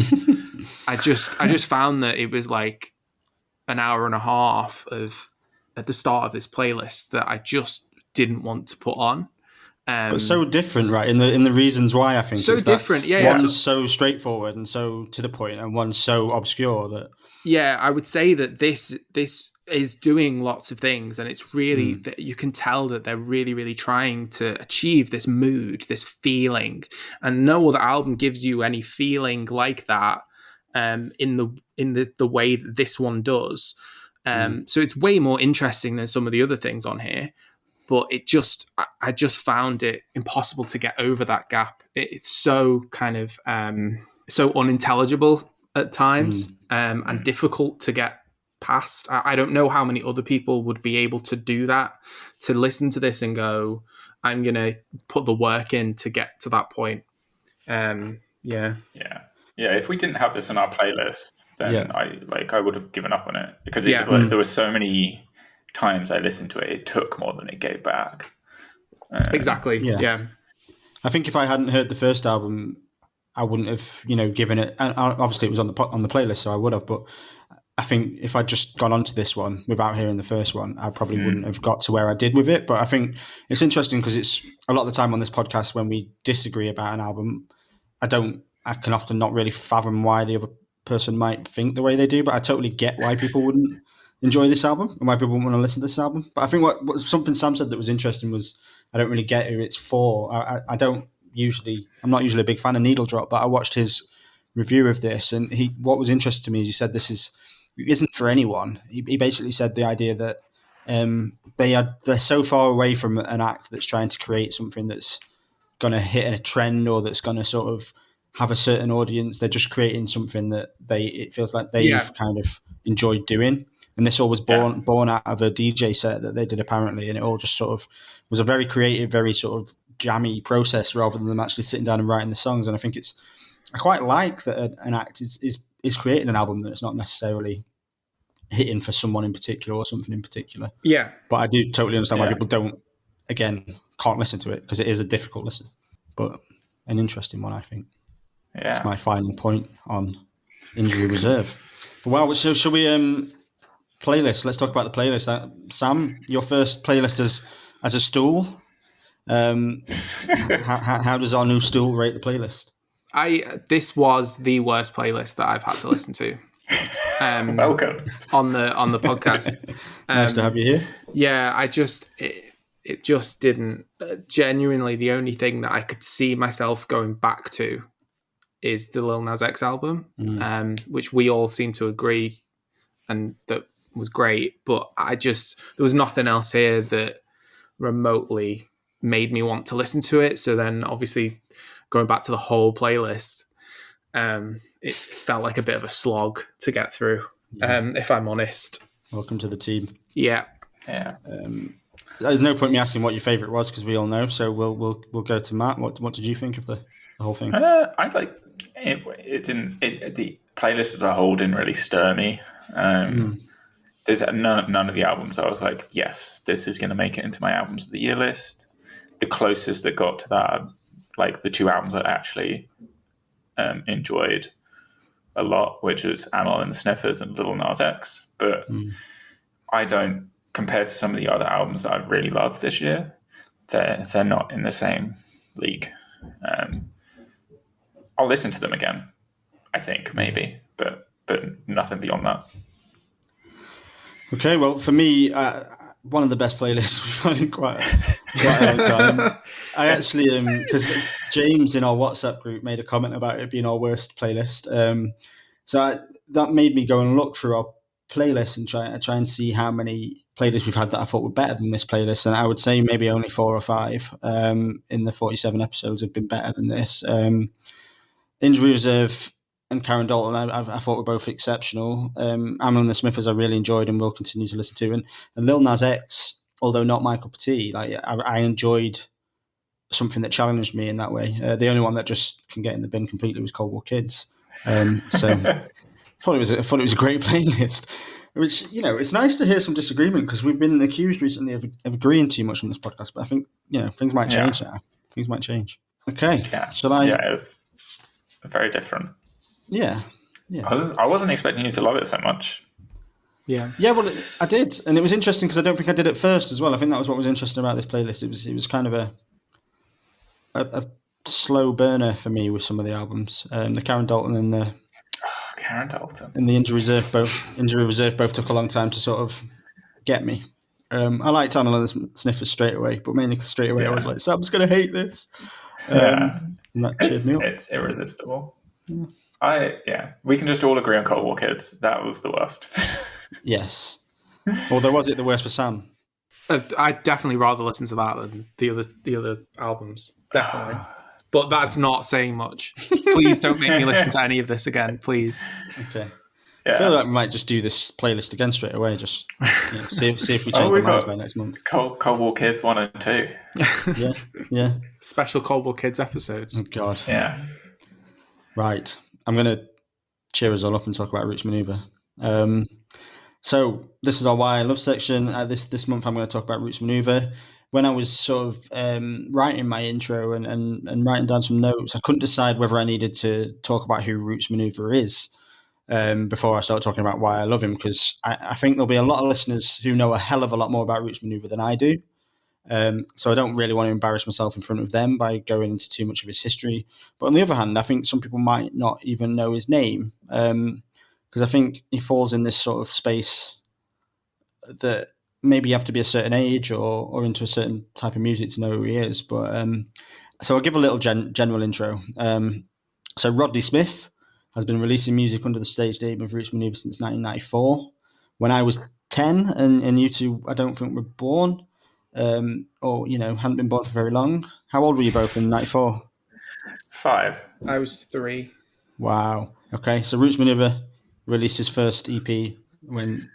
I just found that it was like an hour and a half of at the start of this playlist that I just didn't want to put on. But so different, right? In the reasons why, I think so it's different. One's so straightforward and so to the point, and one's so obscure that. Yeah, I would say that this is doing lots of things, and it's really you can tell that they're really, really trying to achieve this mood, this feeling, and no other album gives you any feeling like that in the way that this one does. So it's way more interesting than some of the other things on here. But I just found it impossible to get over that gap. It's so kind of so unintelligible at times, and difficult to get past. I don't know how many other people would be able to do that, to listen to this and go, I'm going to put the work in to get to that point. Yeah. If we didn't have this on our playlist, then I would have given up on it, because there were so many times I listened to it, it took more than it gave back. Exactly. Yeah. I think if I hadn't heard the first album, I wouldn't have, given it. And obviously, it was on the playlist, so I would have. But I think if I'd just gone on to this one without hearing the first one, I probably wouldn't have got to where I did with it. But I think it's interesting because it's a lot of the time on this podcast when we disagree about an album, I can often not really fathom why the other person might think the way they do. But I totally get why people wouldn't enjoy this album and why people wouldn't want to listen to this album. But I think what something Sam said that was interesting was, I don't really get who it's for. I'm not usually a big fan of Needle Drop, but I watched his review of this, and what was interesting to me is he said it isn't for anyone. He basically said the idea that they're so far away from an act that's trying to create something that's going to hit a trend or that's going to sort of have a certain audience. They're just creating something that it feels like they've kind of enjoyed doing. And this all was born out of a DJ set that they did apparently, and it all just sort of was a very creative, very sort of jammy process rather than them actually sitting down and writing the songs. And I think I quite like that an act is creating an album that's not necessarily hitting for someone in particular or something in particular. Yeah. But I do totally understand why people can't listen to it, because it is a difficult listen, but an interesting one, I think. Yeah. That's my final point on Injury Reserve. Well, so shall we... playlist. Let's talk about the playlist. Sam, your first playlist as a stool. How does our new stool rate the playlist? This was the worst playlist that I've had to listen to. Welcome on the podcast. Nice to have you here. Yeah, it just didn't. Genuinely, the only thing that I could see myself going back to is the Lil Nas X album, which we all seem to agree, and that was great. But there was nothing else here that remotely made me want to listen to it. So then, obviously, going back to the whole playlist, it felt like a bit of a slog to get through, if I'm honest. Welcome to the team. Yeah. there's no point me asking what your favourite was because we all know. So we'll go to Matt. What did you think of the whole thing? I like it. The playlist as a whole didn't really stir me. There's none of the albums I was like, yes, this is going to make it into my albums of the year list. The closest that got to that, like the two albums I actually enjoyed a lot, which is Amyl and the Sniffers and Lil Nas X. But I don't, compared to some of the other albums that I've really loved this year, they're not in the same league. I'll listen to them again, I think, maybe, but nothing beyond that. Okay, well, for me, one of the best playlists we've had in quite a long time. I actually, because James in our WhatsApp group made a comment about it being our worst playlist. That made me go and look through our playlist and try and see how many playlists we've had that I thought were better than this playlist. And I would say maybe only 4 or 5 in the 47 episodes have been better than this. Injury Reserve and Karen Dalton, I thought were both exceptional. Amyl and the Sniffers I really enjoyed and will continue to listen to. And Lil Nas X, although not my cup of tea, like I enjoyed something that challenged me in that way. The only one that just can get in the bin completely was Cold War Kids. So I thought it was a great playlist. Which, it's nice to hear some disagreement because we've been accused recently of agreeing too much on this podcast. But I think things might change now. Things might change. Okay, shall I? Yeah, it's very different. Yeah. I wasn't expecting you to love it so much. Yeah. Well, I did, and it was interesting because I don't think I did it first as well. I think that was what was interesting about this playlist. It was kind of a slow burner for me with some of the albums. The Karen Dalton and the Karen Dalton and the Injury Reserve both took a long time to sort of get me. I liked Amyl and the Sniffers straight away, but mainly because straight away I was like, Sam's going to hate this. And that cheered me up. It's irresistible. We can just all agree on Cold War Kids. That was the worst. Yes. Although, was it the worst for Sam? I'd definitely rather listen to that than the other albums. Definitely. But that's not saying much. Please don't make me listen to any of this again, please. Okay. Yeah. I feel like we might just do this playlist again straight away. Just see if we change our minds by next month. Cold War Kids 1 and 2. Yeah. Special Cold War Kids episode. Oh God. Yeah. Right. I'm going to cheer us all up and talk about Roots Manuva. So this is our Why I Love section. This month I'm going to talk about Roots Manuva. When I was sort of writing my intro and writing down some notes, I couldn't decide whether I needed to talk about who Roots Manuva is before I start talking about why I love him, because I think there'll be a lot of listeners who know a hell of a lot more about Roots Manuva than I do. So I don't really want to embarrass myself in front of them by going into too much of his history. But on the other hand, I think some people might not even know his name, because I think he falls in this sort of space that maybe you have to be a certain age or into a certain type of music to know who he is. But so I'll give a little general intro. So Rodney Smith has been releasing music under the stage name of Roots Manuva since 1994. When I was 10, and you two, I don't think were born, or hadn't been born for very long. How old were you both in 94? 5. I was 3. Wow. Okay, so Roots Manuva released his first EP when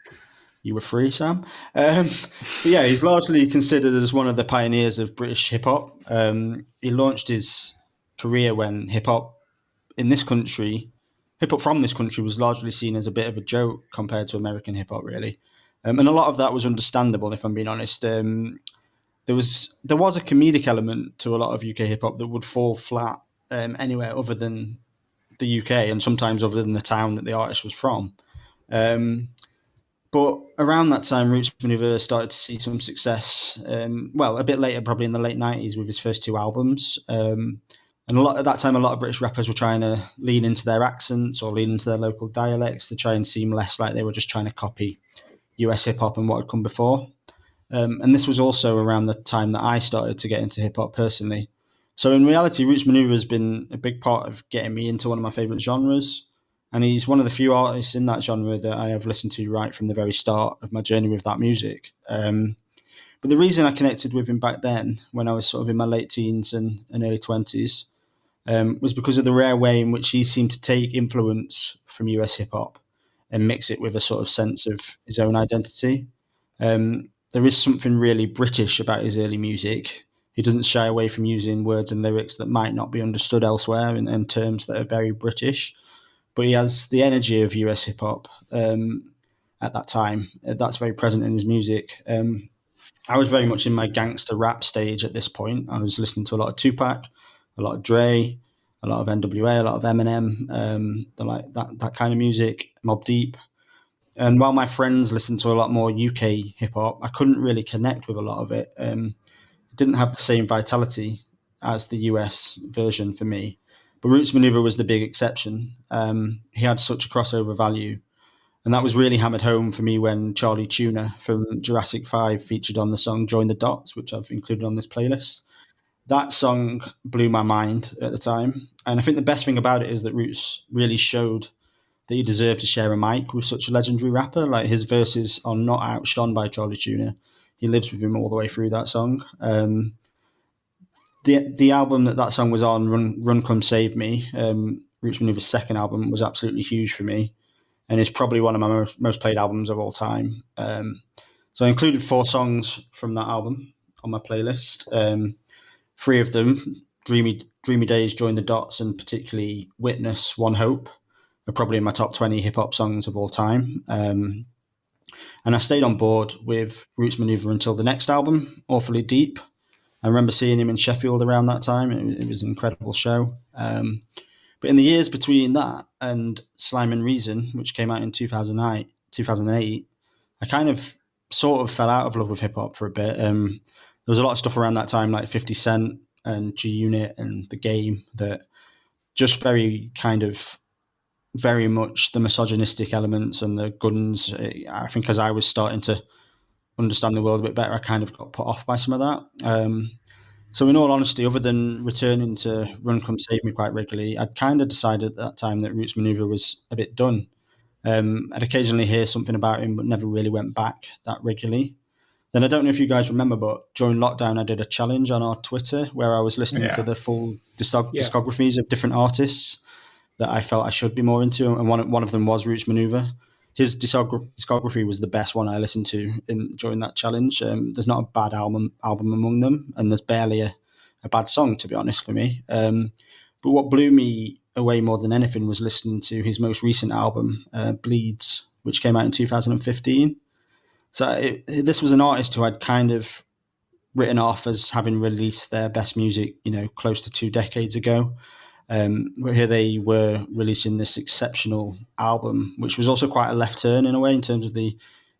you were 3, Sam. But yeah, he's largely considered as one of the pioneers of British hip hop. He launched his career when hip hop from this country was largely seen as a bit of a joke compared to American hip hop, really. And a lot of that was understandable, if I'm being honest. There was a comedic element to a lot of UK hip hop that would fall flat anywhere other than the UK, and sometimes other than the town that the artist was from. But around that time, Roots Manuva started to see some success. A bit later, probably in the late 90s, with his first 2 albums. And at that time, a lot of British rappers were trying to lean into their accents or lean into their local dialects to try and seem less like they were just trying to copy US hip hop and what had come before. And this was also around the time that I started to get into hip hop personally. So in reality, Roots Manuva has been a big part of getting me into one of my favourite genres. And he's one of the few artists in that genre that I have listened to right from the very start of my journey with that music. But the reason I connected with him back then, when I was sort of in my late teens and early 20s, was because of the rare way in which he seemed to take influence from US hip hop and mix it with a sort of sense of his own identity. there is something really British about his early music. He doesn't shy away from using words and lyrics that might not be understood elsewhere and terms that are very British. But he has the energy of US hip hop at that time. That's very present in his music. I was very much in my gangster rap stage at this point. I was listening to a lot of Tupac, a lot of Dre, a lot of NWA, a lot of Eminem, like that kind of music, Mobb Deep. And while my friends listened to a lot more UK hip hop, I couldn't really connect with a lot of it. It didn't have the same vitality as the US version for me. But Roots Manuva was the big exception. He had such a crossover value. And that was really hammered home for me when Charlie Tuna from Jurassic 5 featured on the song Join the Dots, which I've included on this playlist. That song blew my mind at the time. And I think the best thing about it is that Roots really showed that he deserved to share a mic with such a legendary rapper. Like, his verses are not outshone by Charlie Tuna. He lives with him all the way through that song. The album that song was on, Run Come Save Me, Roots Manuva's second album, was absolutely huge for me. And it's probably one of my most played albums of all time. So I included 4 songs from that album on my playlist. 3 of them, Dreamy Days, Join the Dots, and particularly Witness, One Hope, are probably in my top 20 hip-hop songs of all time. And I stayed on board with Roots Manuva until the next album, Awfully Deep. I remember seeing him in Sheffield around that time. It was an incredible show. But in the years between that and Slime and Reason, which came out in 2008, I kind of sort of fell out of love with hip hop for a bit. There was a lot of stuff around that time, like 50 Cent and G Unit and The Game, that just very much the misogynistic elements and the guns. I think as I was starting to understand the world a bit better, I kind of got put off by some of that. So in all honesty, other than returning to Run Come Save Me quite regularly, I'd kind of decided at that time that Roots Manuva was a bit done. I'd occasionally hear something about him, but never really went back that regularly. Then I don't know if you guys remember, but during lockdown, I did a challenge on our Twitter where I was listening to the full discographies of different artists that I felt I should be more into, and one of them was Roots Manuva. His discography was the best one I listened to during that challenge. There's not a bad album among them, and there's barely a bad song, to be honest, for me. But what blew me away more than anything was listening to his most recent album, Bleeds, which came out in 2015. So this was an artist who I'd kind of written off as having released their best music, close to 2 decades ago. Here they were releasing this exceptional album, which was also quite a left turn in a way in terms of the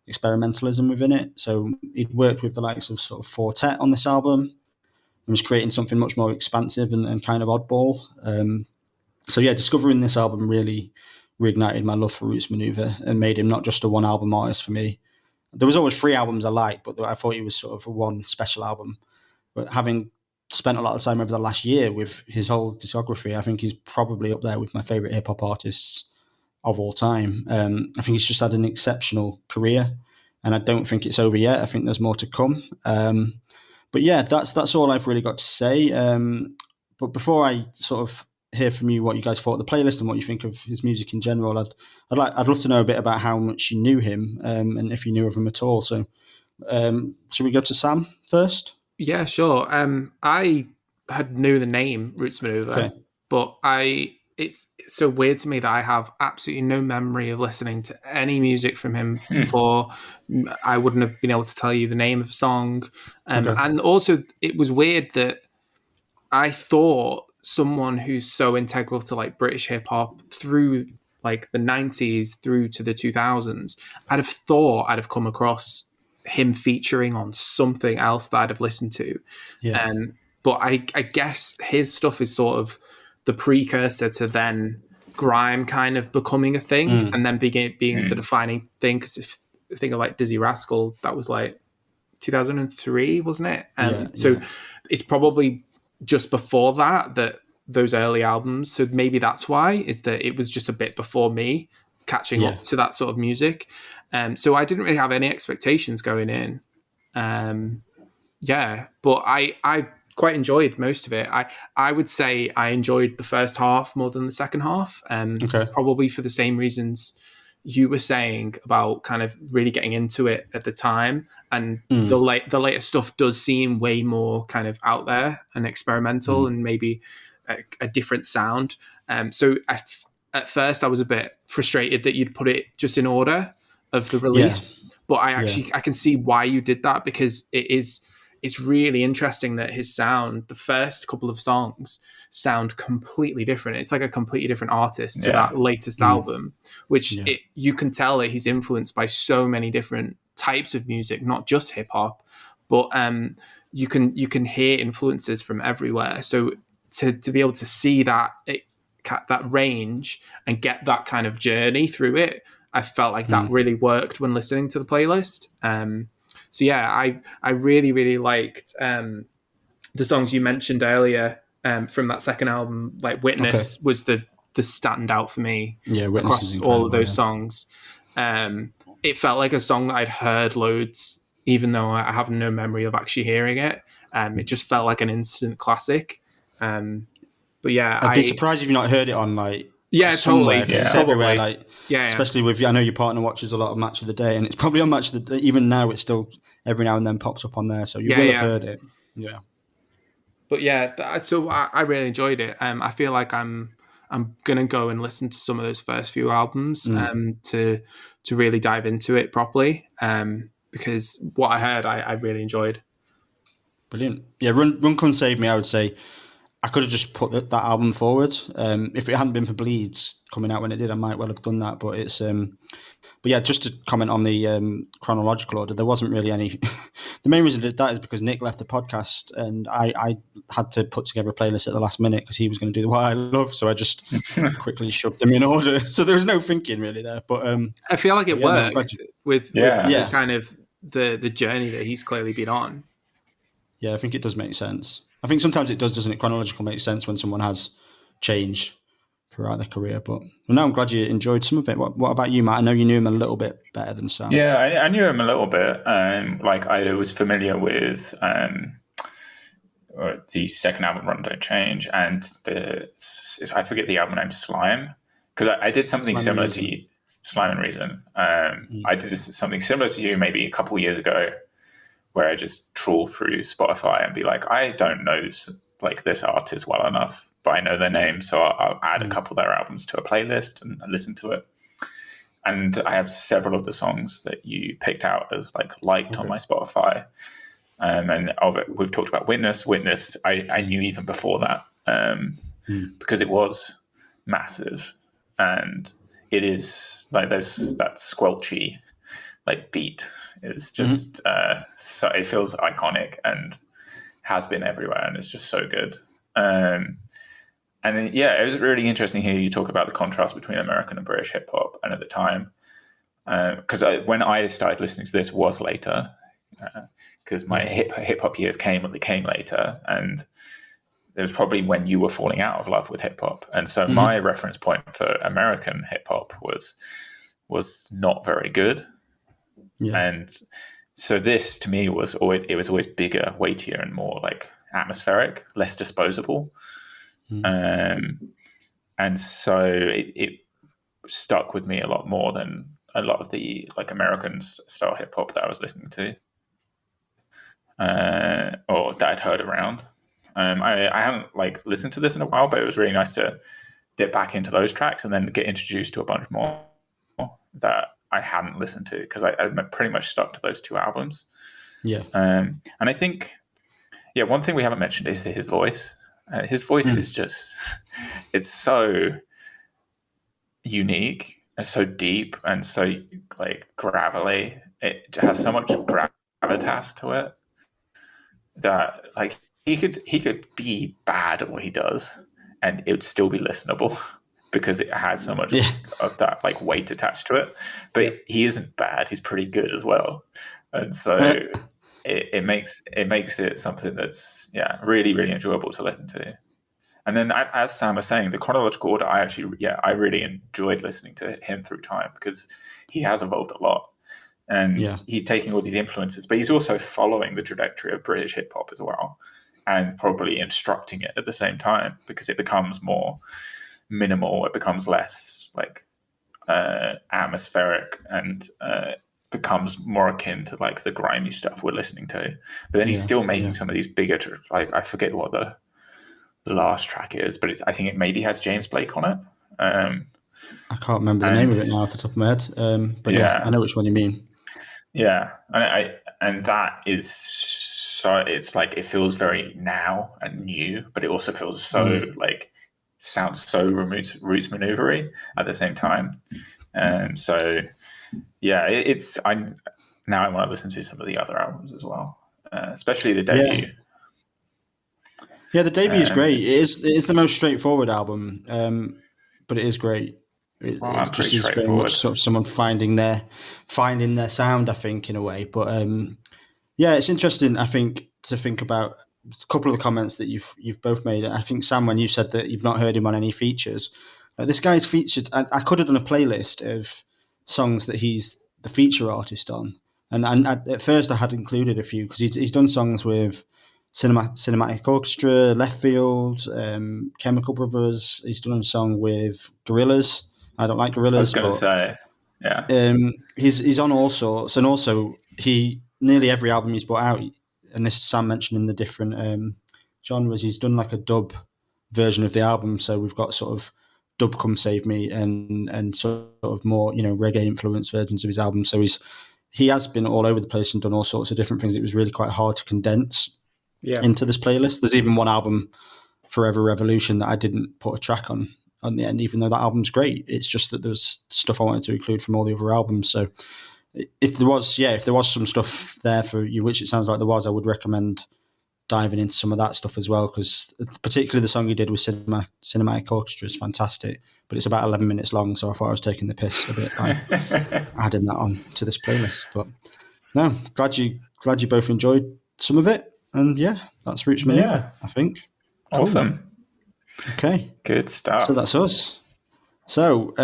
experimentalism within it. So he'd worked with the likes of sort of Fortet on this album and was creating something much more expansive and kind of oddball. So discovering this album really reignited my love for Roots Manuva and made him not just a one album artist for me. There was always 3 albums I liked, but I thought he was sort of a one special album. But having spent a lot of time over the last year with his whole discography, I think he's probably up there with my favorite hip hop artists of all time. I think he's just had an exceptional career, and I don't think it's over yet. I think there's more to come. But yeah, that's all I've really got to say. But before I sort of hear from you what you guys thought of the playlist and what you think of his music in general, I'd love to know a bit about how much you knew him, and if you knew of him at all. So should we go to Sam first? Yeah, sure. I had knew the name Roots Manuva, but it's so weird to me that I have absolutely no memory of listening to any music from him before. I wouldn't have been able to tell you the name of a song. And also it was weird that I thought someone who's so integral to like British hip hop through like the 90s through to the 2000s, I'd have thought I'd have come across him featuring on something else that I'd have listened to. But I guess his stuff is sort of the precursor to then grime kind of becoming a thing and then being the defining thing. Because if you think of like Dizzy Rascal, that was like 2003, wasn't it? So it's probably just before that those early albums. So maybe that's why, is that it was just a bit before me catching up to that sort of music. So I didn't really have any expectations going in. But I quite enjoyed most of it. I would say I enjoyed the first half more than the second half. Probably for the same reasons you were saying about kind of really getting into it at the time, and the later stuff does seem way more kind of out there and experimental and maybe a different sound. So at first I was a bit frustrated that you'd put it just in order of the release, but I can see why you did that, because it's really interesting that his sound, the first couple of songs, sound completely different. It's like a completely different artist to that latest album, which you can tell that he's influenced by so many different types of music, not just hip hop, but you can hear influences from everywhere. So to be able to see that range and get that kind of journey through it, I felt like that really worked when listening to the playlist. So yeah, I really, really liked the songs you mentioned earlier from that second album. Like Witness was the standout for me across all of those songs. It felt like a song that I'd heard loads, even though I have no memory of actually hearing it. It just felt like an instant classic. But yeah, I'd be surprised if you've not heard it on totally. It's everywhere. Especially with, I know your partner watches a lot of Match of the Day, and it's probably on Match of the Day. Even now, it's still every now and then pops up on there, so you will have heard it. Yeah. But yeah, so I really enjoyed it. I feel like I'm gonna go and listen to some of those first few albums to really dive into it properly. Because what I heard, I really enjoyed. Brilliant. Yeah, Run Come Save Me, I would say I could have just put that album forward. If it hadn't been for Bleeds coming out when it did, I might well have done that. But it's but yeah, just to comment on the chronological order, there wasn't really any. The main reason I did that is because Nick left the podcast, and I had to put together a playlist at the last minute because he was going to do the What I Love, so I just quickly shoved them in order. So there was no thinking really there. But I feel like it worked with kind of the journey that he's clearly been on. Yeah, I think it does make sense. I think sometimes it does, doesn't it? Chronological makes sense when someone has changed throughout their career. But now I'm glad you enjoyed some of it. What about you, Matt? I know you knew him a little bit better than Sam. Yeah, I knew him a little bit. Like I was familiar with the second album, Run Don't Change, and I forget the album name, Slime, because I did something similar to you, Slime and Reason. I did something similar to you maybe a couple of years ago, where I just trawl through Spotify and be like, I don't know this artist well enough, but I know their name, so I'll add a couple of their albums to a playlist and listen to it. And I have several of the songs that you picked out as liked on my Spotify. And of it, we've talked about Witness. Witness, I knew even before that because it was massive, and it is like that squelchy beat. It's just so it feels iconic and has been everywhere, and it's just so good. And then, it was really interesting to hear you talk about the contrast between American and British hip hop. And at the time, because when I started listening to this was later, because my hip hop years came later, and it was probably when you were falling out of love with hip hop. And so my reference point for American hip hop was not very good. Yeah. And so this to me was always bigger, weightier, and more atmospheric, less disposable. And so it stuck with me a lot more than a lot of the American style hip hop that I was listening to, or that I'd heard around. I haven't listened to this in a while, but it was really nice to dip back into those tracks and then get introduced to a bunch more that I hadn't listened to, because I pretty much stuck to those two albums. Yeah. And I think, one thing we haven't mentioned is his voice. His voice is just, it's so unique and so deep and so gravelly. It has so much gravitas to it that he could be bad at what he does and it would still be listenable because it has so much of that weight attached to it. But he isn't bad; he's pretty good as well, and so it makes it something that's really, really enjoyable to listen to. And then, as Sam was saying, the chronological order, I really enjoyed listening to him through time because he has evolved a lot, and he's taking all these influences, but he's also following the trajectory of British hip hop as well, and probably instructing it at the same time because it becomes more minimal. It becomes less atmospheric and becomes more akin to like the grimy stuff we're listening to. But then he's still making some of these bigger, like I forget what the last track is, but I think it maybe has James Blake on it. I can't remember the name of it now off the top of my head. But yeah, I know which one you mean. Yeah, and that is so, it's like it feels very now and new, but it also feels so like sounds so Roots Manuva-y at the same time. So yeah, now I want to listen to some of the other albums as well, especially the debut. Yeah, the debut is great. It is the most straightforward album, but it is great. It's just very much sort of someone finding their sound, I think, in a way. But yeah, it's interesting, I think, to think about a couple of the comments that you've both made. I think, Sam, when you said that you've not heard him on any features, this guy's featured. I could have done a playlist of songs that he's the feature artist on, and at first I had included a few because he's done songs with Cinematic Orchestra, Left Field, Chemical Brothers. He's done a song with Gorillaz. I don't like Gorillaz. I was going to say, yeah. He's on all sorts, and also nearly every album he's brought out, and this Sam mentioned in the different genres. He's done like a dub version of the album, so we've got sort of Dub Come Save Me and sort of more reggae influenced versions of his album. So he has been all over the place and done all sorts of different things. It was really quite hard to condense into this playlist. There's even one album, Forever Revolution, that I didn't put a track on the end, even though that album's great. It's just that there's stuff I wanted to include from all the other albums. So if there was some stuff there for you, which it sounds like there was, I would recommend diving into some of that stuff as well, because particularly the song he did with Cinematic Orchestra is fantastic, but it's about 11 minutes long, so I thought I was taking the piss a bit by adding that on to this playlist. But no, glad you both enjoyed some of it, and yeah, that's Roots Manuva, I think. Cool. Awesome. Okay. Good stuff. So that's us. So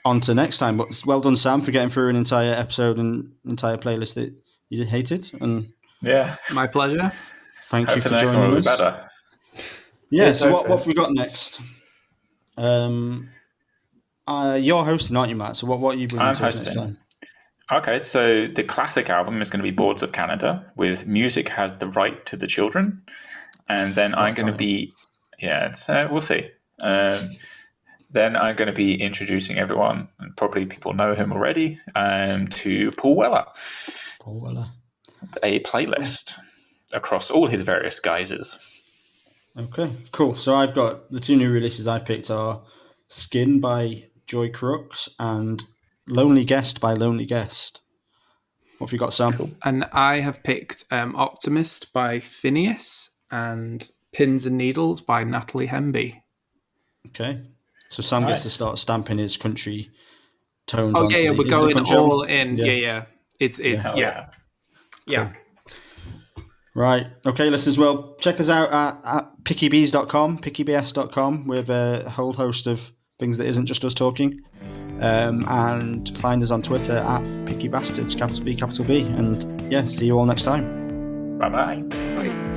on to next time. But well done, Sam, for getting through an entire episode and entire playlist that you hated. And yeah, my pleasure. Thank you for joining us. Better. Yeah. So what have we got next? You're hosting, aren't you, Matt? So what are you bringing to us next time? Okay, so the classic album is going to be Boards of Canada with Music Has the Right to the Children. And then I'm going to be, we'll see. Then I'm going to be introducing everyone, and probably people know him already, to Paul Weller. Paul Weller. A playlist across all his various guises. Okay, cool. So I've got the two new releases I've picked are Skin by Joy Crooks and Lonely Guest by Lonely Guest. What have you got, Sam? Cool. And I have picked Optimist by Phineas and Pins and Needles by Natalie Hemby. Okay. So Sam gets to start stamping his country tones on. Oh, yeah, we're going all in. Yeah. It's Cool. Right. Okay, listeners. Well, check us out at pickybs.com with a whole host of things that isn't just us talking. And find us on Twitter at pickybastards, capital B, capital B. And yeah, see you all next time. Bye-bye. Bye.